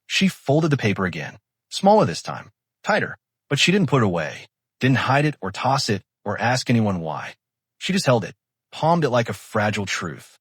She folded the paper again. Smaller this time. Tighter. But she didn't put it away. Didn't hide it or toss it or ask anyone why. She just held it. Palmed it like a fragile truth.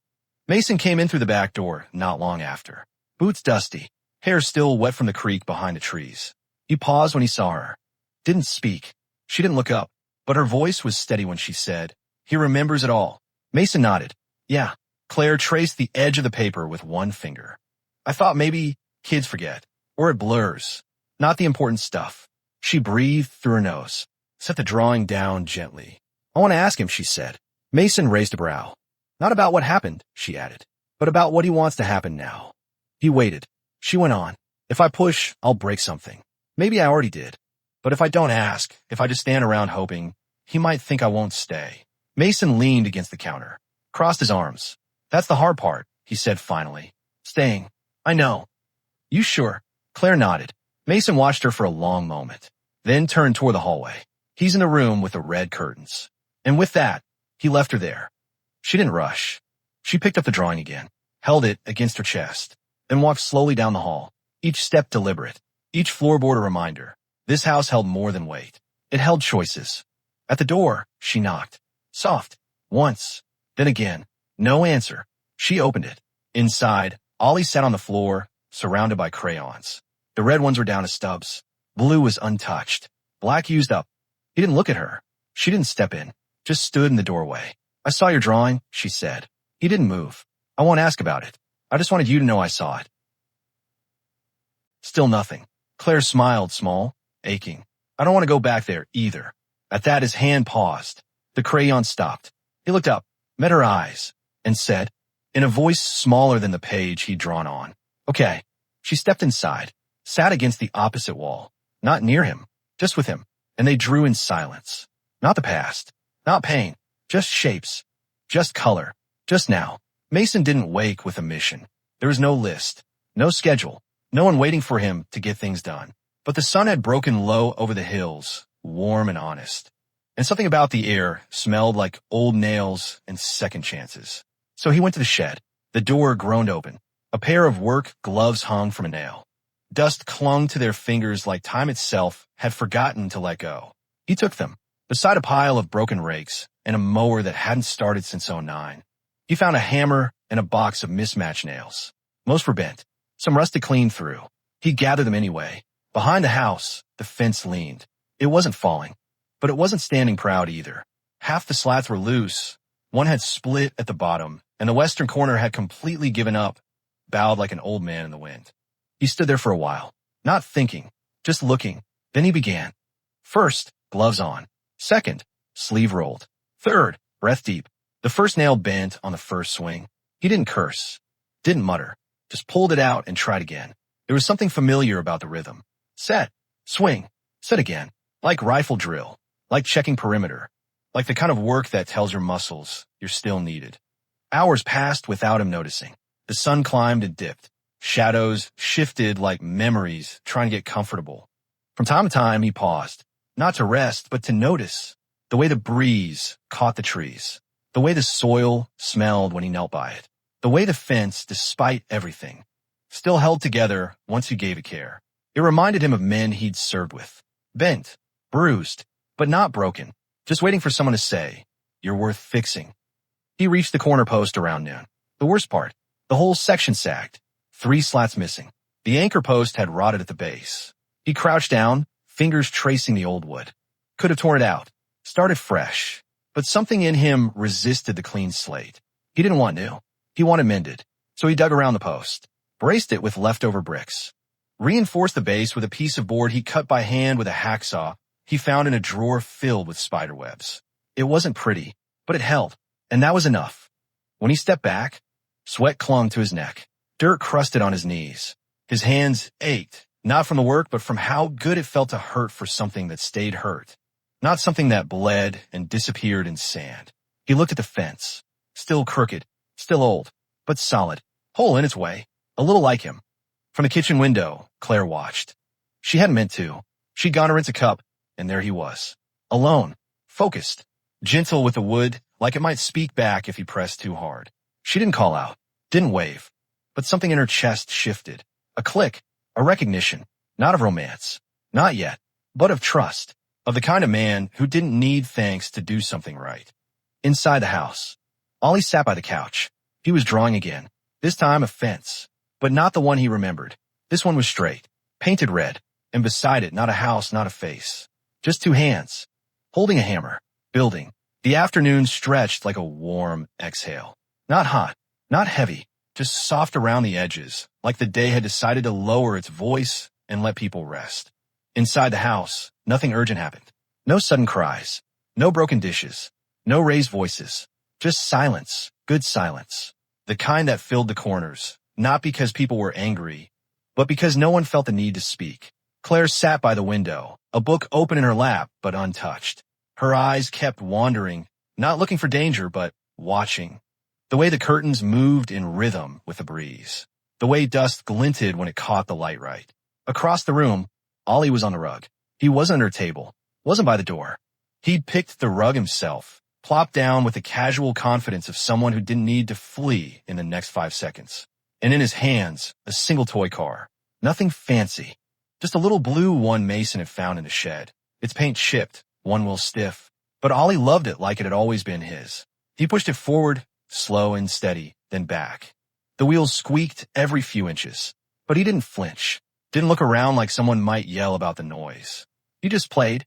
Mason came in through the back door not long after. Boots dusty. Hair still wet from the creek behind the trees. He paused when he saw her. Didn't speak. She didn't look up. But her voice was steady when she said, "He remembers it all." Mason nodded. Yeah. Claire traced the edge of the paper with one finger. I thought maybe kids forget. Or it blurs. Not the important stuff. She breathed through her nose. Set the drawing down gently. I want to ask him, she said. Mason raised a brow. Not about what happened, she added, but about what he wants to happen now. He waited. She went on. If I push, I'll break something. Maybe I already did. But if I don't ask, if I just stand around hoping, he might think I won't stay. Mason leaned against the counter, crossed his arms. That's the hard part, he said finally. Staying. I know. You sure? Claire nodded. Mason watched her for a long moment, then turned toward the hallway. He's in the room with the red curtains. And with that, he left her there. She didn't rush. She picked up the drawing again, held it against her chest, then walked slowly down the hall, each step deliberate, each floorboard a reminder. This house held more than weight. It held choices. At the door, she knocked. Soft. Once. Then again. No answer. She opened it. Inside, Ollie sat on the floor, surrounded by crayons. The red ones were down to stubs. Blue was untouched. Black used up. He didn't look at her. She didn't step in. Just stood in the doorway. I saw your drawing, she said. He didn't move. I won't ask about it. I just wanted you to know I saw it. Still nothing. Claire smiled small, aching. I don't want to go back there either. At that, his hand paused. The crayon stopped. He looked up, met her eyes, and said, in a voice smaller than the page he'd drawn on, okay. She stepped inside, sat against the opposite wall, not near him, just with him, and they drew in silence. Not the past, not pain, just shapes, just color, just now. Mason didn't wake with a mission. There was no list, no schedule, no one waiting for him to get things done. But the sun had broken low over the hills, warm and honest. And something about the air smelled like old nails and second chances. So he went to the shed. The door groaned open. A pair of work gloves hung from a nail. Dust clung to their fingers like time itself had forgotten to let go. He took them, beside a pile of broken rakes and a mower that hadn't started since '09. He found a hammer and a box of mismatched nails. Most were bent. Some rusted clean through. He gathered them anyway. Behind the house, the fence leaned. It wasn't falling, but it wasn't standing proud either. Half the slats were loose. One had split at the bottom, and the western corner had completely given up, bowed like an old man in the wind. He stood there for a while, not thinking, just looking. Then he began. First, gloves on. Second, sleeve rolled. Third, breath deep. The first nail bent on the first swing. He didn't curse, didn't mutter, just pulled it out and tried again. There was something familiar about the rhythm. Set, swing, set again, like rifle drill, like checking perimeter, like the kind of work that tells your muscles you're still needed. Hours passed without him noticing. The sun climbed and dipped. Shadows shifted like memories trying to get comfortable. From time to time, he paused, not to rest, but to notice the way the breeze caught the trees, the way the soil smelled when he knelt by it, the way the fence, despite everything, still held together once he gave it care. It reminded him of men he'd served with, bent, bruised, but not broken, just waiting for someone to say, "You're worth fixing." He reached the corner post around noon. The worst part, the whole section sagged. 3 slats missing. The anchor post had rotted at the base. He crouched down, fingers tracing the old wood. Could have torn it out, started fresh. But something in him resisted the clean slate. He didn't want new. He wanted mended. So he dug around the post, braced it with leftover bricks, reinforced the base with a piece of board he cut by hand with a hacksaw he found in a drawer filled with spider webs. It wasn't pretty, but it held, and that was enough. When he stepped back, sweat clung to his neck. Dirt crusted on his knees. His hands ached, not from the work, but from how good it felt to hurt for something that stayed hurt, not something that bled and disappeared in sand. He looked at the fence, still crooked, still old, but solid, whole in its way, a little like him. From the kitchen window, Claire watched. She hadn't meant to. She'd gone to rinse a cup, and there he was, alone, focused, gentle with the wood, like it might speak back if he pressed too hard. She didn't call out, didn't wave, but something in her chest shifted. A click, a recognition, not of romance, not yet, but of trust, of the kind of man who didn't need thanks to do something right. Inside the house, Ollie sat by the couch. He was drawing again, this time a fence, but not the one he remembered. This one was straight, painted red, and beside it not a house, not a face, just 2 hands, holding a hammer, building. The afternoon stretched like a warm exhale, not hot, not heavy, just soft around the edges, like the day had decided to lower its voice and let people rest. Inside the house, nothing urgent happened. No sudden cries, no broken dishes, no raised voices, just silence, good silence. The kind that filled the corners, not because people were angry, but because no one felt the need to speak. Claire sat by the window, a book open in her lap, but untouched. Her eyes kept wandering, not looking for danger, but watching. The way the curtains moved in rhythm with the breeze. The way dust glinted when it caught the light right. Across the room, Ollie was on the rug. He wasn't under a table, wasn't by the door. He'd picked the rug himself, plopped down with the casual confidence of someone who didn't need to flee in the next 5 seconds. And in his hands, a single toy car. Nothing fancy. Just a little blue one Mason had found in the shed. Its paint chipped, one wheel stiff. But Ollie loved it like it had always been his. He pushed it forward, slow and steady, then back. The wheels squeaked every few inches. But he didn't flinch. Didn't look around like someone might yell about the noise. He just played.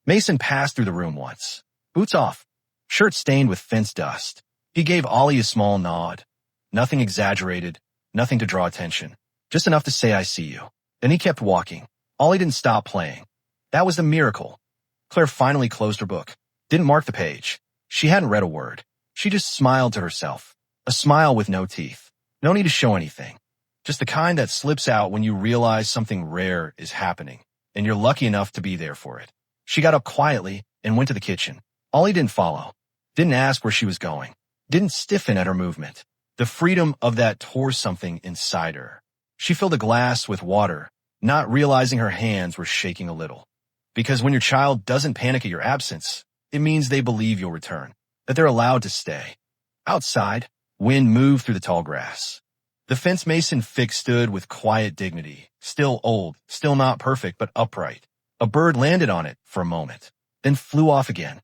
Mason passed through the room once. Boots off. Shirt stained with fence dust. He gave Ollie a small nod. Nothing exaggerated. Nothing to draw attention. Just enough to say, "I see you." Then he kept walking. Ollie didn't stop playing. That was the miracle. Claire finally closed her book. Didn't mark the page. She hadn't read a word. She just smiled to herself. A smile with no teeth. No need to show anything. Just the kind that slips out when you realize something rare is happening, and you're lucky enough to be there for it. She got up quietly and went to the kitchen. Ollie didn't follow. Didn't ask where she was going. Didn't stiffen at her movement. The freedom of that tore something inside her. She filled a glass with water, not realizing her hands were shaking a little. Because when your child doesn't panic at your absence, it means they believe you'll return, that they're allowed to stay. Outside, wind moved through the tall grass. The fence Mason fixed stood with quiet dignity, still old, still not perfect, but upright. A bird landed on it for a moment, then flew off again.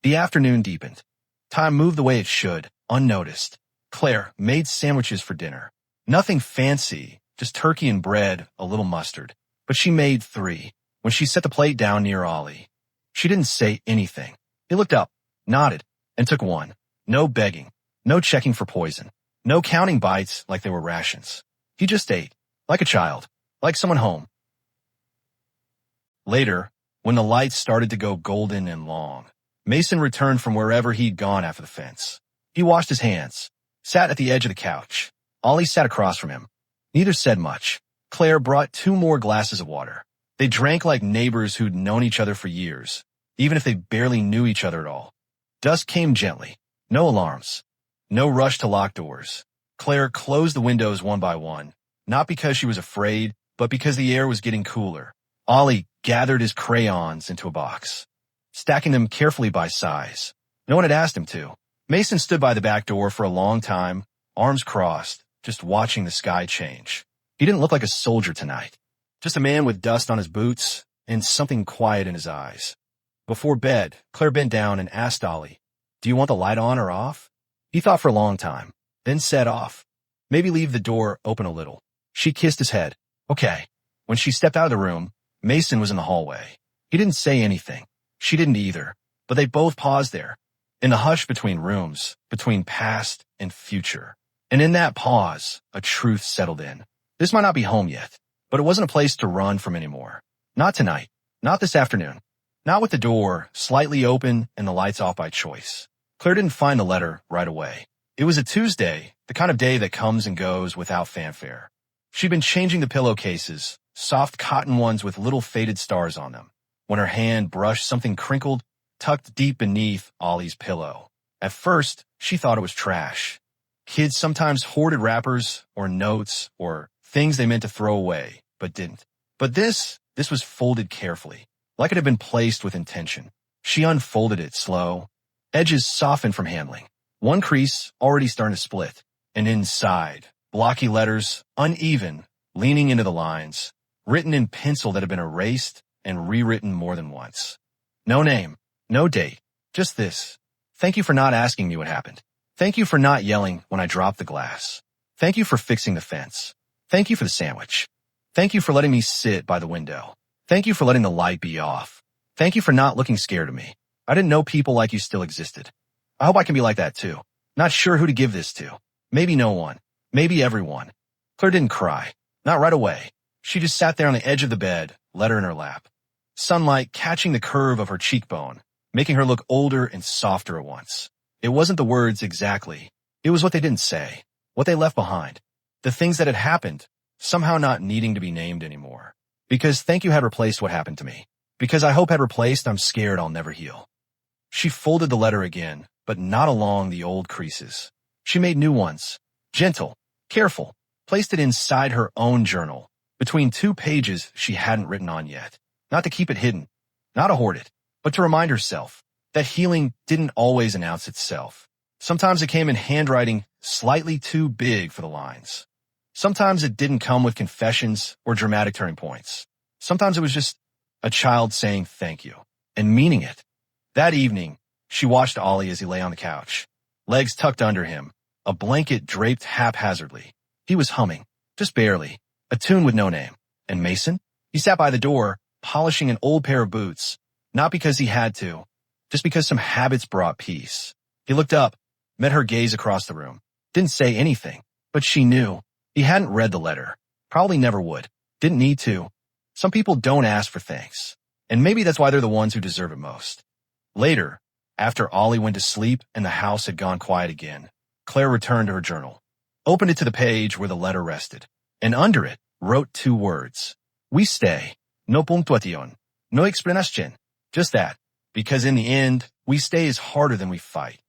The afternoon deepened. Time moved the way it should, unnoticed. Claire made sandwiches for dinner. Nothing fancy, just turkey and bread, a little mustard. But she made 3. When she set the plate down near Ollie, she didn't say anything. He looked up, nodded, and took one. No begging, no checking for poison, no counting bites like they were rations. He just ate, like a child, like someone home. Later, when the lights started to go golden and long, Mason returned from wherever he'd gone after the fence. He washed his hands, sat at the edge of the couch. Ollie sat across from him. Neither said much. Claire brought 2 more glasses of water. They drank like neighbors who'd known each other for years, even if they barely knew each other at all. Dusk came gently. No alarms. No rush to lock doors. Claire closed the windows one by one, not because she was afraid, but because the air was getting cooler. Ollie gathered his crayons into a box, stacking them carefully by size. No one had asked him to. Mason stood by the back door for a long time, arms crossed, just watching the sky change. He didn't look like a soldier tonight. Just a man with dust on his boots and something quiet in his eyes. Before bed, Claire bent down and asked Ollie, "Do you want the light on or off?" He thought for a long time, then said off. Maybe leave the door open a little. She kissed his head. Okay. When she stepped out of the room, Mason was in the hallway. He didn't say anything. She didn't either, but they both paused there, in the hush between rooms, between past and future. And in that pause, a truth settled in. This might not be home yet, but it wasn't a place to run from anymore. Not tonight. Not this afternoon. Not with the door slightly open and the lights off by choice. Claire didn't find the letter right away. It was a Tuesday, the kind of day that comes and goes without fanfare. She'd been changing the pillowcases, soft cotton ones with little faded stars on them, when her hand brushed something crinkled, tucked deep beneath Ollie's pillow. At first, she thought it was trash. Kids sometimes hoarded wrappers or notes or things they meant to throw away, but didn't. But this was folded carefully, like it had been placed with intention. She unfolded it slow. Edges softened from handling. One crease already starting to split. And inside, blocky letters, uneven, leaning into the lines, written in pencil that had been erased and rewritten more than once. No name, no date, just this. Thank you for not asking me what happened. Thank you for not yelling when I dropped the glass. Thank you for fixing the fence. Thank you for the sandwich. Thank you for letting me sit by the window. Thank you for letting the light be off. Thank you for not looking scared of me. I didn't know people like you still existed. I hope I can be like that too. Not sure who to give this to. Maybe no one. Maybe everyone. Claire didn't cry. Not right away. She just sat there on the edge of the bed, letter in her lap. Sunlight catching the curve of her cheekbone, making her look older and softer at once. It wasn't the words exactly. It was what they didn't say, what they left behind. The things that had happened, somehow not needing to be named anymore. Because thank you had replaced what happened to me. Because I hope had replaced I'm scared I'll never heal. She folded the letter again, but not along the old creases. She made new ones, gentle, careful, placed it inside her own journal, between 2 pages she hadn't written on yet. Not to keep it hidden, not to hoard it, but to remind herself that healing didn't always announce itself. Sometimes it came in handwriting slightly too big for the lines. Sometimes it didn't come with confessions or dramatic turning points. Sometimes it was just a child saying thank you and meaning it. That evening, she watched Ollie as he lay on the couch, legs tucked under him, a blanket draped haphazardly. He was humming, just barely, a tune with no name. And Mason? He sat by the door, polishing an old pair of boots, not because he had to, just because some habits brought peace. He looked up, met her gaze across the room, didn't say anything, but she knew. He hadn't read the letter, probably never would, didn't need to. Some people don't ask for thanks, and maybe that's why they're the ones who deserve it most. Later, after Ollie went to sleep and the house had gone quiet again, Claire returned to her journal, opened it to the page where the letter rested, and under it wrote 2 words. We stay. No puntuación. No explanación. Just that. Because in the end, we stay is harder than we fight,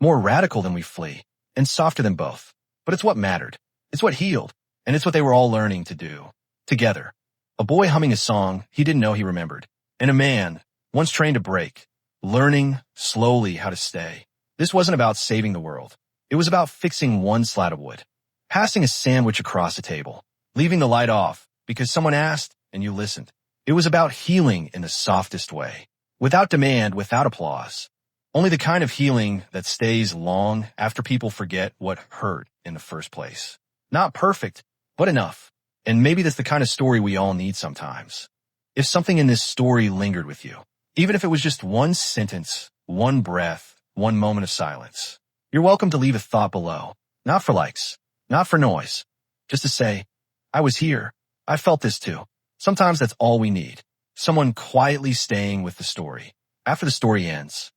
more radical than we flee, and softer than both. But it's what mattered. It's what healed, and it's what they were all learning to do. Together. A boy humming a song he didn't know he remembered. And a man, once trained to break, learning slowly how to stay. This wasn't about saving the world. It was about fixing one slat of wood, passing a sandwich across a table, leaving the light off because someone asked and you listened. It was about healing in the softest way, without demand, without applause. Only the kind of healing that stays long after people forget what hurt in the first place. Not perfect, but enough. And maybe that's the kind of story we all need sometimes. If something in this story lingered with you, even if it was just one sentence, one breath, one moment of silence, you're welcome to leave a thought below. Not for likes, not for noise. Just to say, I was here. I felt this too. Sometimes that's all we need. Someone quietly staying with the story. After the story ends,